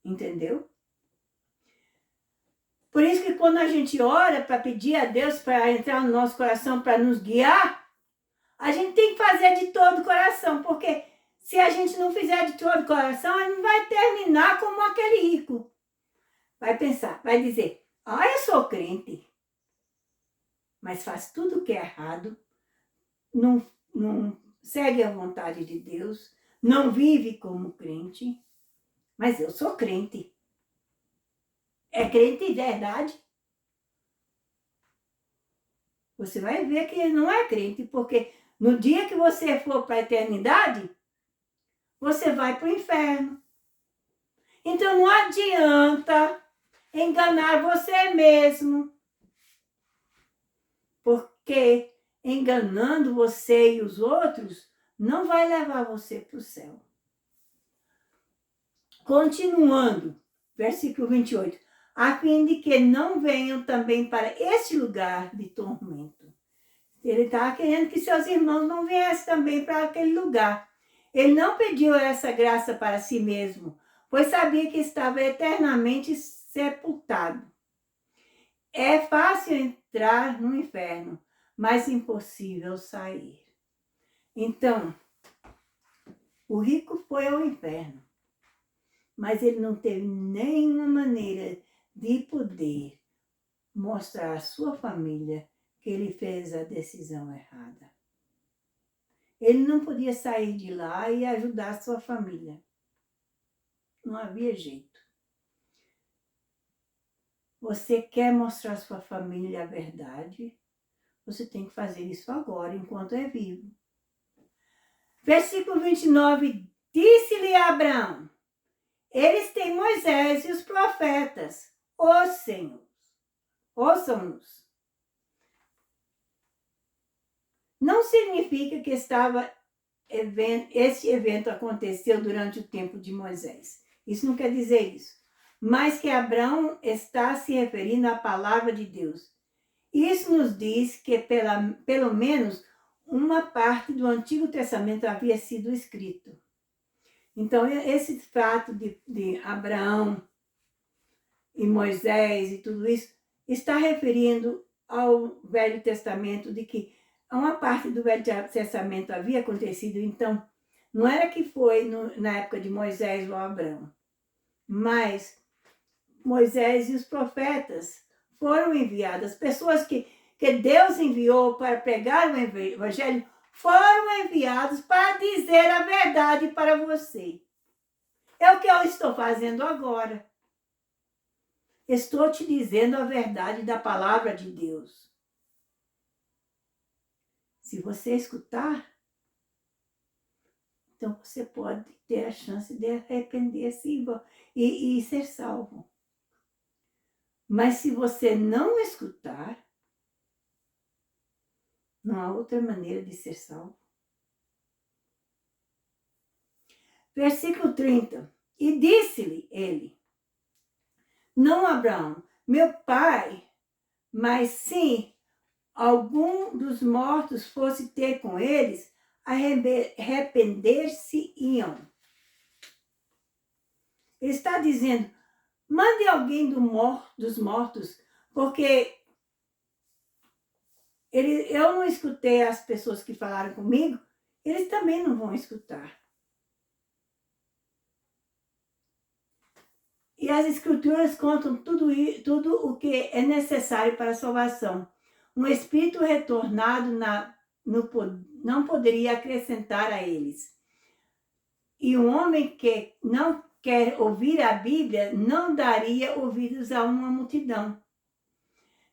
Entendeu? Por isso que quando a gente ora para pedir a Deus para entrar no nosso coração, para nos guiar, a gente tem que fazer de todo o coração, porque se a gente não fizer de todo o coração, a gente vai terminar como aquele rico. Vai pensar, vai dizer, eu sou crente, mas faz tudo o que é errado, não segue a vontade de Deus, não vive como crente, mas eu sou crente. É crente de verdade? Você vai ver que ele não é crente, porque no dia que você for para a eternidade, você vai para o inferno. Então não adianta enganar você mesmo, porque enganando você e os outros não vai levar você para o céu. Continuando, versículo 28. A fim de que não venham também para este lugar de tormento. Ele estava querendo que seus irmãos não viessem também para aquele lugar. Ele não pediu essa graça para si mesmo, pois sabia que estava eternamente sepultado. É fácil entrar no inferno, mas impossível sair. Então, o rico foi ao inferno, mas ele não teve nenhuma maneira de poder mostrar à sua família que ele fez a decisão errada. Ele não podia sair de lá e ajudar a sua família. Não havia jeito. Você quer mostrar à sua família a verdade? Você tem que fazer isso agora, enquanto é vivo. Versículo 29. Disse-lhe Abraão: eles têm Moisés e os profetas. Ouçam-nos. Não significa que esse evento aconteceu durante o tempo de Moisés. Isso não quer dizer isso. Mas que Abraão está se referindo à palavra de Deus. Isso nos diz que pelo menos uma parte do Antigo Testamento havia sido escrito. Então, esse fato de Abraão e Moisés e tudo isso está referindo ao Velho Testamento, de que uma parte do Velho Testamento havia acontecido. Então, não era que foi na época de Moisés ou Abraão, mas Moisés e os profetas foram enviados. As pessoas que Deus enviou para pregar o Evangelho foram enviados para dizer a verdade para você. É o que eu estou fazendo agora. Estou te dizendo a verdade da palavra de Deus. Se você escutar, então você pode ter a chance de arrepender-se e ser salvo. Mas se você não escutar, não há outra maneira de ser salvo. Versículo 30. E disse-lhe ele: não Abraão, meu pai, mas sim algum dos mortos fosse ter com eles, arrepender-se-iam. Ele está dizendo: mande alguém dos mortos, porque eu não escutei as pessoas que falaram comigo, eles também não vão escutar. E as Escrituras contam tudo o que é necessário para a salvação. Um espírito retornado não poderia acrescentar a eles. E um homem que não quer ouvir a Bíblia não daria ouvidos a uma multidão.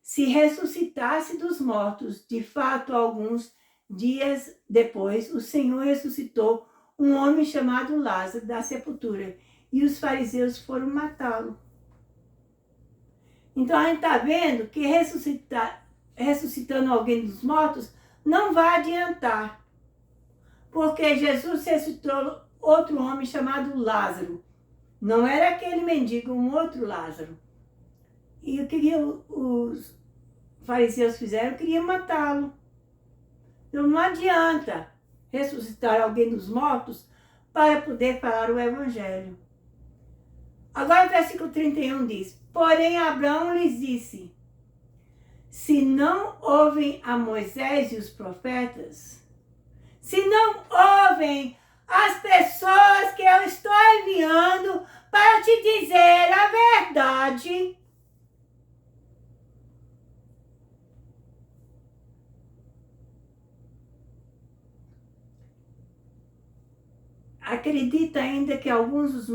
Se ressuscitasse dos mortos, de fato, alguns dias depois, o Senhor ressuscitou um homem chamado Lázaro da sepultura, e os fariseus foram matá-lo. Então a gente está vendo que ressuscitando alguém dos mortos não vai adiantar, porque Jesus ressuscitou outro homem chamado Lázaro. Não era aquele mendigo, um outro Lázaro. E o que os fariseus fizeram? Queriam matá-lo. Então não adianta ressuscitar alguém dos mortos para poder falar o Evangelho. Agora o versículo 31 diz: porém Abraão lhes disse: se não ouvem a Moisés e os profetas, se não ouvem as pessoas que eu estou enviando para te dizer a verdade, acredita ainda que alguns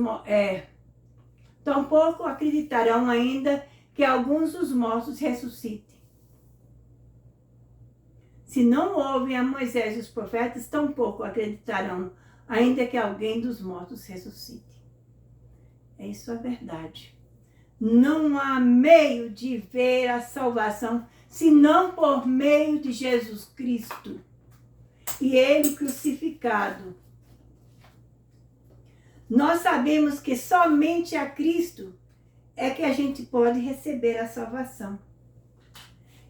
tampouco acreditarão ainda que alguns dos mortos ressuscitem. Se não ouvem a Moisés e os profetas, tampouco acreditarão ainda que alguém dos mortos ressuscite. É isso a verdade. Não há meio de ver a salvação senão por meio de Jesus Cristo e Ele crucificado. Nós sabemos que somente a Cristo é que a gente pode receber a salvação.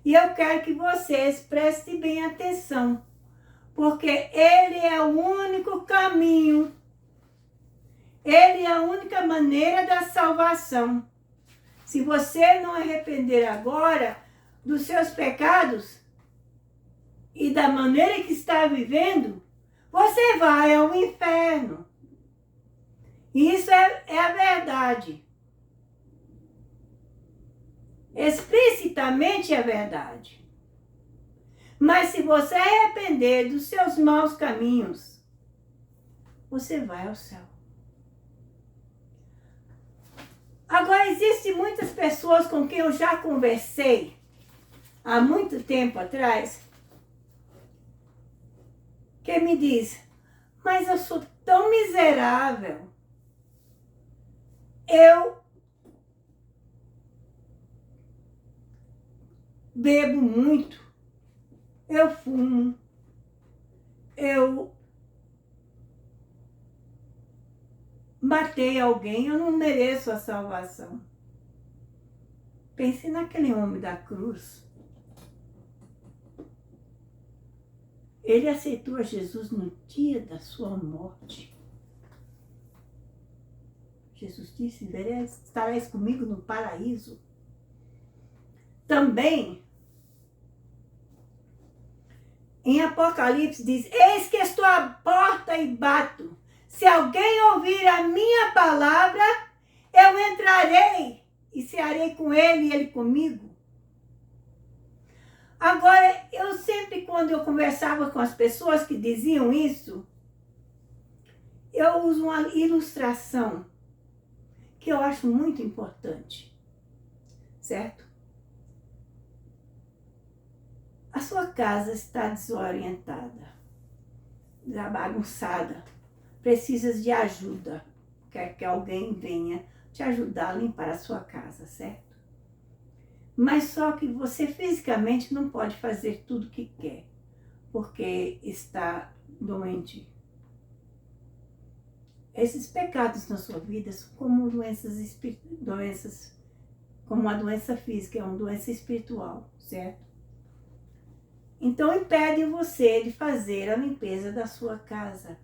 E eu quero que vocês prestem bem atenção, porque Ele é o único caminho, Ele é a única maneira da salvação. Se você não arrepender agora dos seus pecados e da maneira que está vivendo, você vai ao inferno. Isso é a verdade. Explicitamente é verdade. Mas se você arrepender dos seus maus caminhos, você vai ao céu. Agora, existem muitas pessoas com quem eu já conversei há muito tempo atrás, que me diz, mas eu sou tão miserável. Eu bebo muito, eu fumo, eu matei alguém, eu não mereço a salvação. Pense naquele homem da cruz. Ele aceitou a Jesus no dia da sua morte. Jesus disse, estarás comigo no paraíso. Também, em Apocalipse diz, eis que estou à porta e bato. Se alguém ouvir a minha palavra, eu entrarei e cearei com ele e ele comigo. Agora, eu sempre, quando eu conversava com as pessoas que diziam isso, eu uso uma ilustração que eu acho muito importante, certo? A sua casa está desorientada, bagunçada, precisas de ajuda, quer que alguém venha te ajudar a limpar a sua casa, certo? Mas só que você fisicamente não pode fazer tudo o que quer, porque está doente. Esses pecados na sua vida são como doenças, como uma doença física, é uma doença espiritual, certo? Então impede você de fazer a limpeza da sua casa,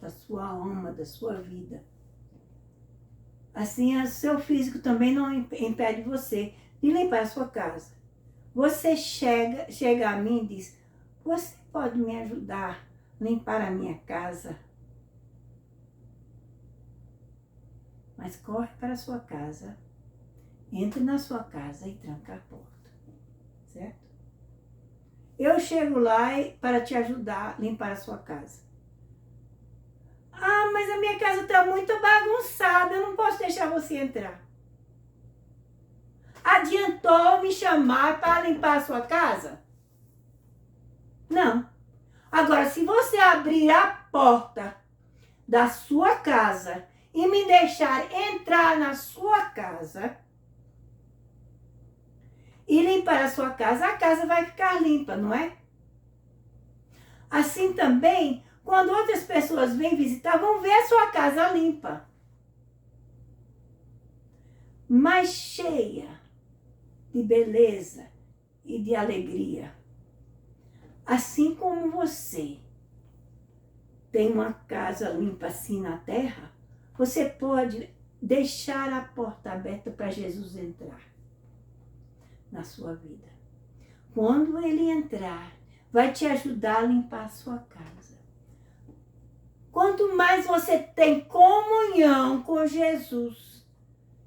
da sua alma, da sua vida. Assim, o seu físico também não impede você de limpar a sua casa. Você chega a mim e diz, você pode me ajudar a limpar a minha casa? Mas corre para a sua casa, entre na sua casa e tranca a porta, certo? Eu chego lá para te ajudar a limpar a sua casa. Ah, mas a minha casa está muito bagunçada, eu não posso deixar você entrar. Adiantou me chamar para limpar a sua casa? Não. Agora, se você abrir a porta da sua casa e me deixar entrar na sua casa e limpar a sua casa, a casa vai ficar limpa, não é? Assim também, quando outras pessoas vêm visitar, vão ver a sua casa limpa, mas cheia de beleza e de alegria. Assim como você tem uma casa limpa assim na terra, você pode deixar a porta aberta para Jesus entrar na sua vida. Quando ele entrar, vai te ajudar a limpar a sua casa. Quanto mais você tem comunhão com Jesus,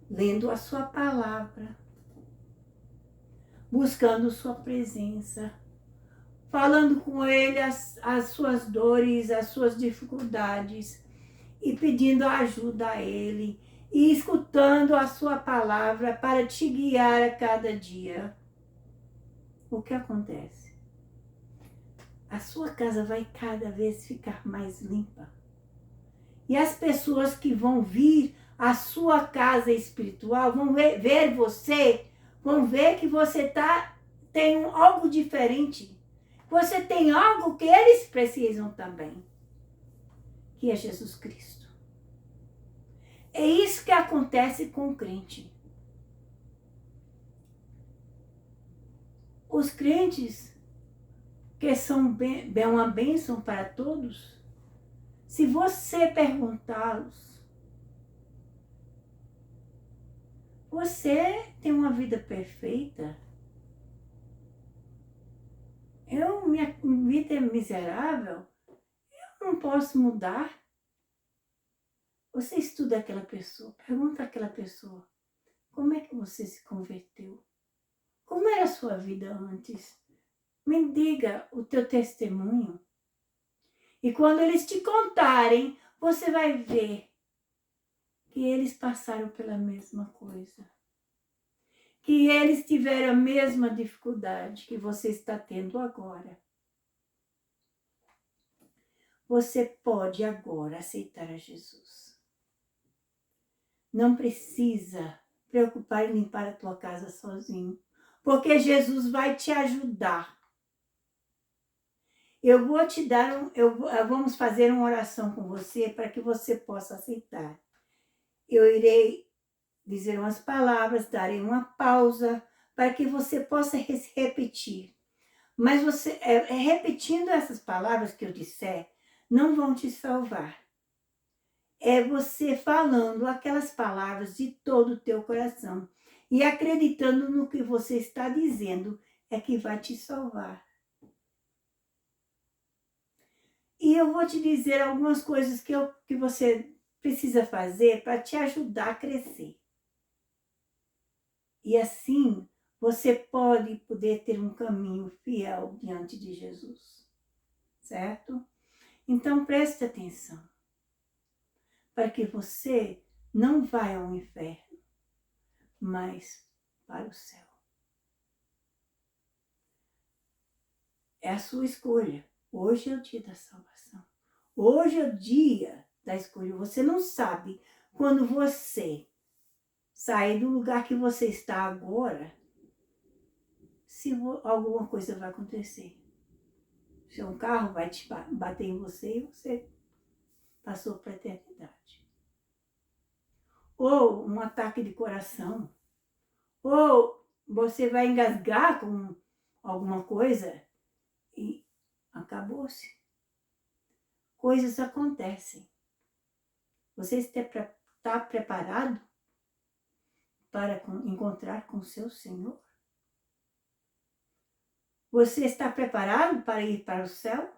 lendo a sua palavra, buscando sua presença, falando com ele as suas dores, as suas dificuldades e pedindo ajuda a ele e escutando a sua palavra para te guiar a cada dia. O que acontece? A sua casa vai cada vez ficar mais limpa. E as pessoas que vão vir à sua casa espiritual vão ver você, vão ver que você tem algo diferente. Você tem algo que eles precisam também, que é Jesus Cristo. É isso que acontece com o crente. Os crentes, que são uma bênção para todos, se você perguntá-los, você tem uma vida perfeita? Minha vida é miserável? Eu não posso mudar? Você estuda aquela pessoa, pergunta àquela pessoa, como é que você se converteu? Como era a sua vida antes? Me diga o teu testemunho. E quando eles te contarem, você vai ver que eles passaram pela mesma coisa. Que eles tiveram a mesma dificuldade que você está tendo agora. Você pode agora aceitar a Jesus. Não precisa preocupar em limpar a tua casa sozinho, porque Jesus vai te ajudar. Eu vou te dar vamos fazer uma oração com você para que você possa aceitar. Eu irei dizer umas palavras, darei uma pausa para que você possa repetir. Mas você repetindo essas palavras que eu disser, não vão te salvar. É você falando aquelas palavras de todo o teu coração e acreditando no que você está dizendo é que vai te salvar. E eu vou te dizer algumas coisas que você precisa fazer para te ajudar a crescer. E assim você poder ter um caminho fiel diante de Jesus. Certo? Então preste atenção. Para que você não vá ao inferno, mas para o céu. É a sua escolha. Hoje é o dia da salvação. Hoje é o dia da escolha. Você não sabe quando você sair do lugar que você está agora, se alguma coisa vai acontecer. Se um carro vai te bater em você e você passou para a eternidade. Ou um ataque de coração. Ou você vai engasgar com alguma coisa e acabou-se. Coisas acontecem. Você está preparado para encontrar com o seu Senhor? Você está preparado para ir para o céu?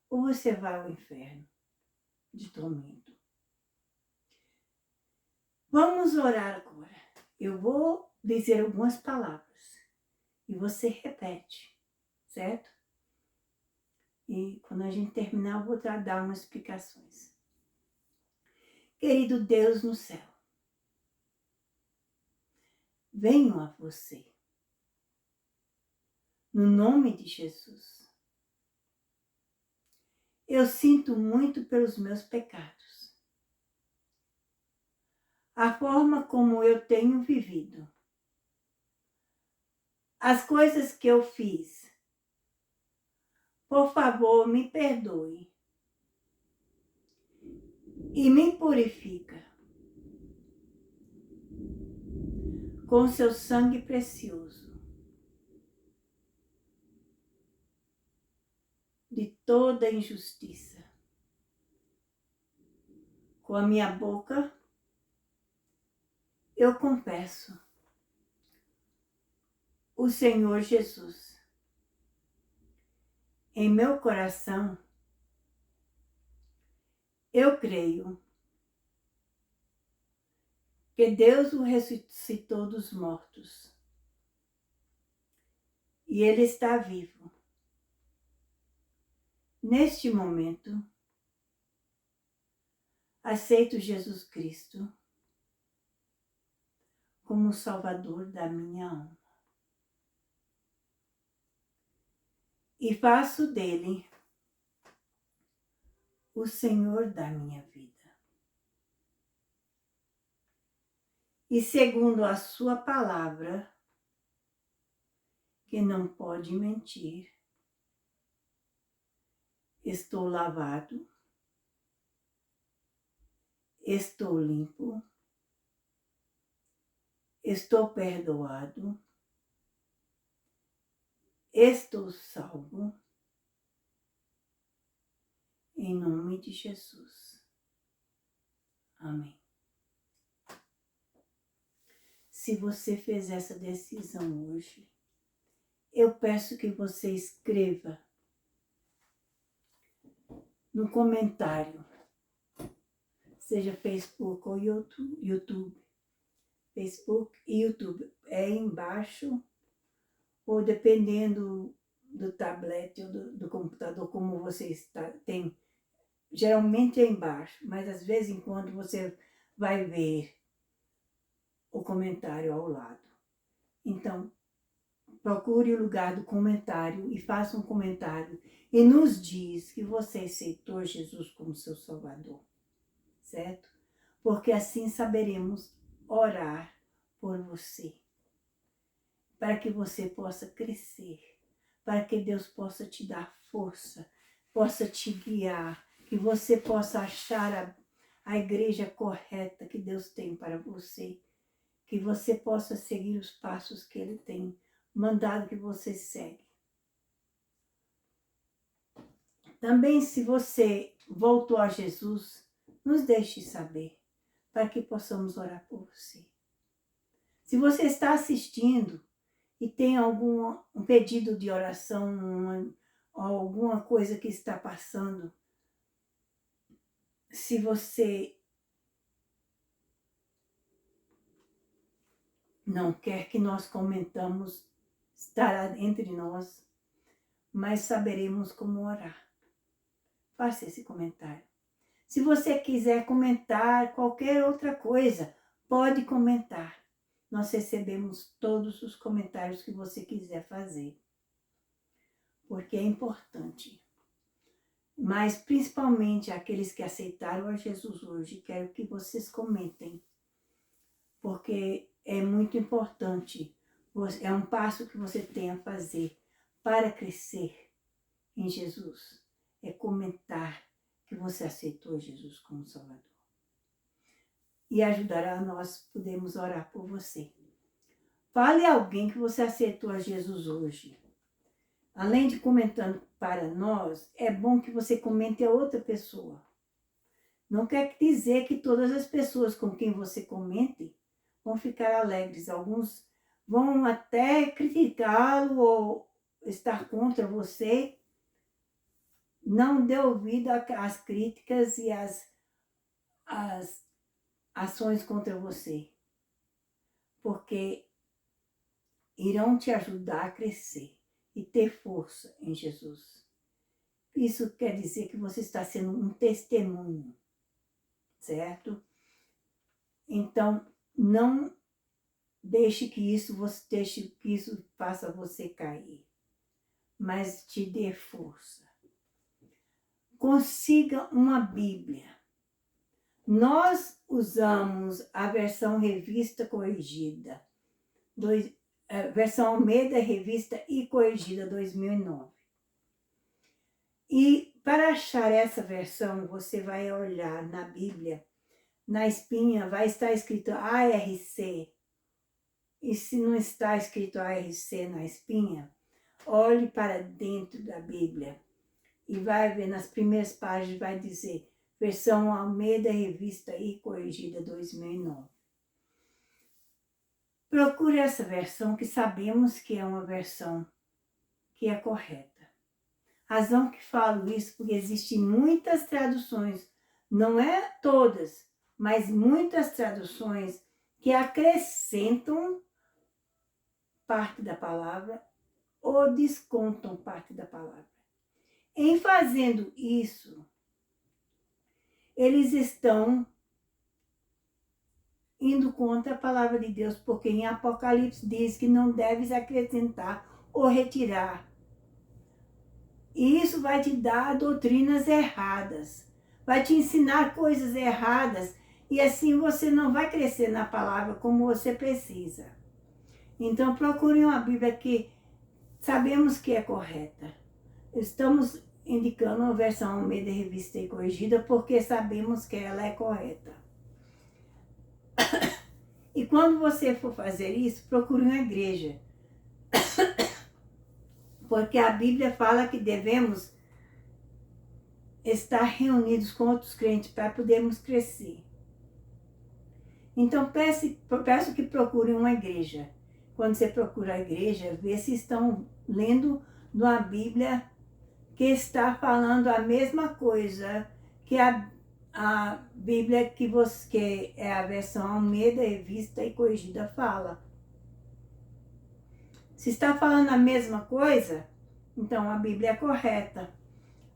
Ou você vai ao inferno de tormento? Vamos orar agora. Eu vou dizer algumas palavras e você repete, certo? E quando a gente terminar, eu vou dar umas explicações. Querido Deus no céu, venho a você. No nome de Jesus. Eu sinto muito pelos meus pecados. A forma como eu tenho vivido. As coisas que eu fiz. Por favor, me perdoe. E me purifica. Com seu sangue precioso. De toda injustiça. Com a minha boca, eu confesso o Senhor Jesus. Em meu coração, eu creio que Deus o ressuscitou dos mortos e Ele está vivo. Neste momento, aceito Jesus Cristo como o Salvador da minha alma. E faço dele o Senhor da minha vida. E segundo a sua palavra, que não pode mentir, estou lavado, estou limpo, estou perdoado, estou salvo, em nome de Jesus. Amém. Se você fez essa decisão hoje, eu peço que você escreva no comentário, seja Facebook ou YouTube. Facebook e YouTube é embaixo, ou dependendo do tablet ou do computador, como você tem, geralmente é embaixo, mas às vezes em quando você vai ver o comentário ao lado. Então, procure o lugar do comentário e faça um comentário e nos diz que você aceitou Jesus como seu Salvador, certo? Porque assim saberemos orar por você, para que você possa crescer, para que Deus possa te dar força, possa te guiar, que você possa achar a igreja correta que Deus tem para você, que você possa seguir os passos que Ele tem mandado que você segue. Também, se você voltou a Jesus, nos deixe saber, para que possamos orar por você. Se você está assistindo e tem algum pedido de oração, alguma coisa que está passando, se você não quer que nós comentamos, estará entre nós, mas saberemos como orar. Faça esse comentário. Se você quiser comentar qualquer outra coisa, pode comentar. Nós recebemos todos os comentários que você quiser fazer, porque é importante. Mas principalmente aqueles que aceitaram a Jesus hoje, quero que vocês comentem, porque é muito importante. É um passo que você tem a fazer para crescer em Jesus. É comentar que você aceitou Jesus como Salvador. E ajudará nós podemos orar por você. Fale a alguém que você aceitou a Jesus hoje. Além de comentando para nós, é bom que você comente a outra pessoa. Não quer dizer que todas as pessoas com quem você comente vão ficar alegres. Alguns vão até criticá-lo ou estar contra você. Não dê ouvido às críticas e às ações contra você, porque irão te ajudar a crescer e ter força em Jesus. Isso quer dizer que você está sendo um testemunho, certo? Então, não deixe que isso faça você cair, mas te dê força. Consiga uma Bíblia. Nós usamos a versão revista corrigida, versão Almeida Revista e Corrigida 2009. E para achar essa versão, você vai olhar na Bíblia, na espinha vai estar escrito ARC. E se não está escrito ARC na espinha, olhe para dentro da Bíblia e vai ver nas primeiras páginas, vai dizer versão Almeida Revista e Corrigida 2009. Procure essa versão que sabemos que é uma versão que é correta. Razão que falo isso porque existem muitas traduções, não é todas, mas muitas traduções que acrescentam parte da palavra ou descontam parte da palavra. Em fazendo isso, eles estão indo contra a palavra de Deus, porque em Apocalipse diz que não deves acrescentar ou retirar. E isso vai te dar doutrinas erradas. vai te ensinar coisas erradas e assim você não vai crescer na palavra como você precisa. Então procure uma Bíblia que sabemos que é correta. Estamos indicando uma versão Almeida Revista e Corrigida porque sabemos que ela é correta. E quando você for fazer isso, procure uma igreja. Porque a Bíblia fala que devemos estar reunidos com outros crentes para podermos crescer. Então peço que procure uma igreja. Quando você procura a igreja, vê se estão lendo uma Bíblia que está falando a mesma coisa que a Bíblia que é a versão Almeida, Revista e Corrigida fala. Se está falando a mesma coisa, então a Bíblia é correta.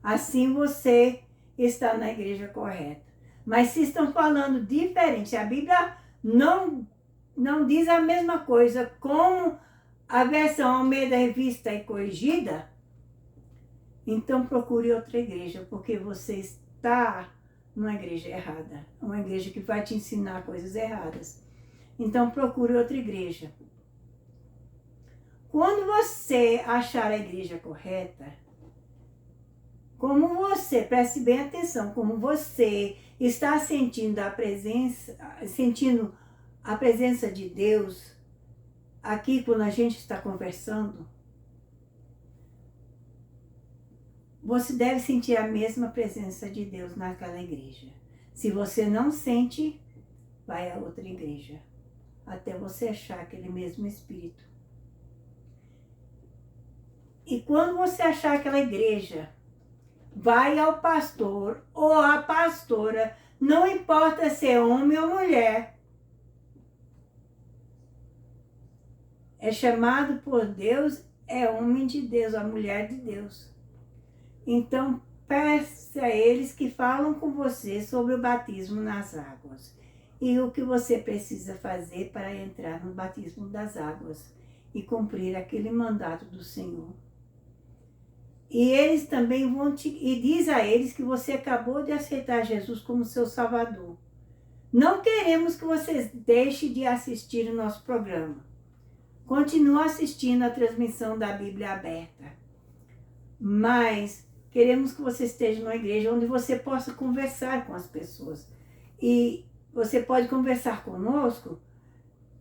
Assim você está na igreja correta. Mas se estão falando diferente, a Bíblia não diz a mesma coisa como a versão Almeida Revista e Corrigida, então procure outra igreja, porque você está numa igreja errada, uma igreja que vai te ensinar coisas erradas. Então procure outra igreja. Quando você achar a igreja correta, como você, preste bem atenção, como você está sentindo a presença de Deus aqui quando a gente está conversando, você deve sentir a mesma presença de Deus naquela igreja. Se você não sente, vai a outra igreja, até você achar aquele mesmo Espírito. E quando você achar aquela igreja, vai ao pastor ou à pastora, não importa se é homem ou mulher. É chamado por Deus, é homem de Deus, a mulher de Deus. Então, peça a eles que falam com você sobre o batismo nas águas e o que você precisa fazer para entrar no batismo das águas e cumprir aquele mandato do Senhor. E eles também e diz a eles que você acabou de aceitar Jesus como seu Salvador. Não queremos que você deixe de assistir o nosso programa. Continue assistindo a transmissão da Bíblia aberta. Mas queremos que você esteja numa igreja onde você possa conversar com as pessoas. E você pode conversar conosco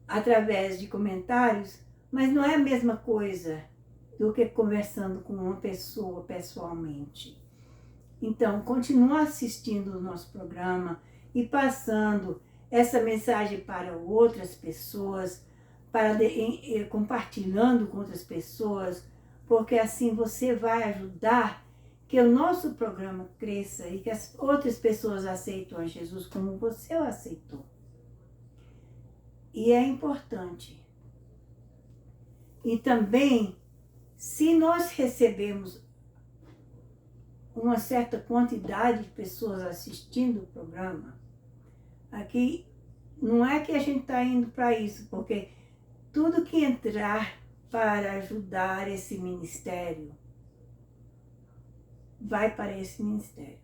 através de comentários, mas não é a mesma coisa do que conversando com uma pessoa pessoalmente. Então, continue assistindo o nosso programa e passando essa mensagem para outras pessoas, compartilhando com outras pessoas, porque assim você vai ajudar que o nosso programa cresça e que as outras pessoas aceitem a Jesus como você o aceitou. E é importante. E também, se nós recebemos uma certa quantidade de pessoas assistindo o programa, aqui não é que a gente está indo para isso, porque tudo que entrar para ajudar esse ministério vai para esse ministério.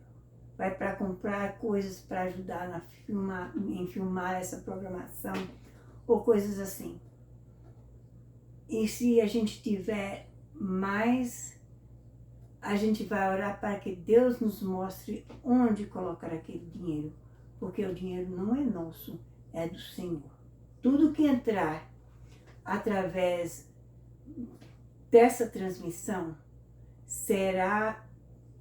Vai para comprar coisas para ajudar em filmar essa programação ou coisas assim. E se a gente tiver mais, a gente vai orar para que Deus nos mostre onde colocar aquele dinheiro, porque o dinheiro não é nosso, é do Senhor. Tudo que entrar através dessa transmissão será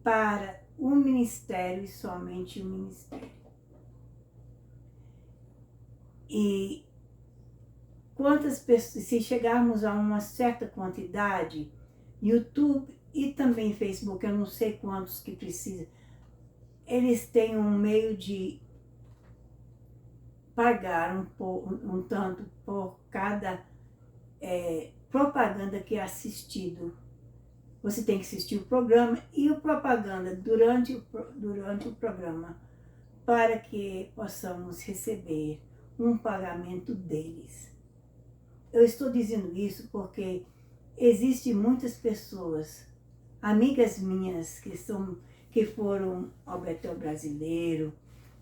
para o ministério e somente o ministério. E quantas pessoas, se chegarmos a uma certa quantidade, YouTube e também Facebook, eu não sei quantos que precisam, eles têm um meio de pagar um tanto por cada propaganda que é assistido. Você tem que assistir o programa e o propaganda durante o programa para que possamos receber um pagamento deles. Eu estou dizendo isso porque existem muitas pessoas, amigas minhas, que foram ao Betel Brasileiro,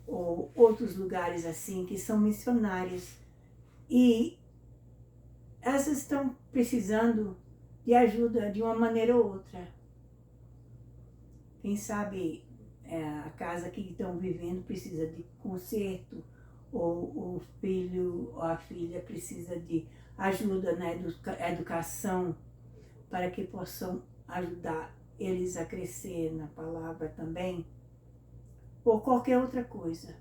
ou outros lugares assim, que são missionárias. E elas estão precisando de ajuda de uma maneira ou outra. Quem sabe a casa que estão vivendo precisa de conserto, ou o filho ou a filha precisa de ajuda na educação, para que possam ajudar eles a crescer na palavra também, ou qualquer outra coisa.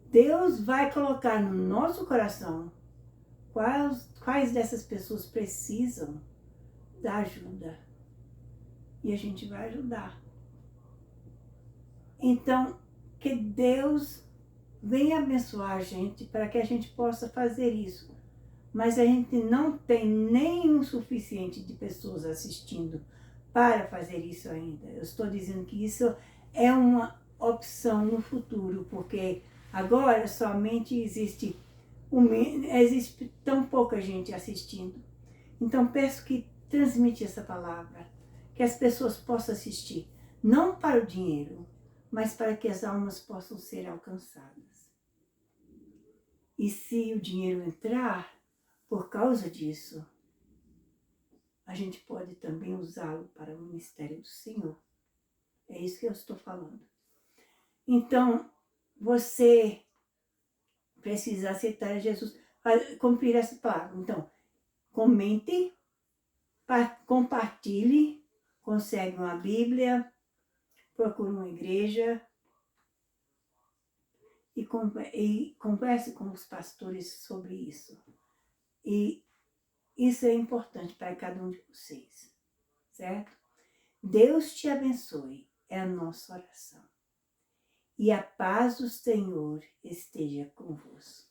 Deus vai colocar no nosso coração quais dessas pessoas precisam da ajuda. E a gente vai ajudar. Então, que Deus venha abençoar a gente para que a gente possa fazer isso. Mas a gente não tem nem o suficiente de pessoas assistindo para fazer isso ainda. Eu estou dizendo que isso é uma opção no futuro, porque agora somente existe tão pouca gente assistindo. Então peço que transmite essa palavra, que as pessoas possam assistir, não para o dinheiro, mas para que as almas possam ser alcançadas. E se o dinheiro entrar, por causa disso, a gente pode também usá-lo para o ministério do Senhor. É isso que eu estou falando. Então, você precisa aceitar Jesus, cumprir essa palavra. Então, comente, compartilhe, consegue uma Bíblia, procure uma igreja e converse com os pastores sobre isso. E isso é importante para cada um de vocês, certo? Deus te abençoe, é a nossa oração. E a paz do Senhor esteja convosco.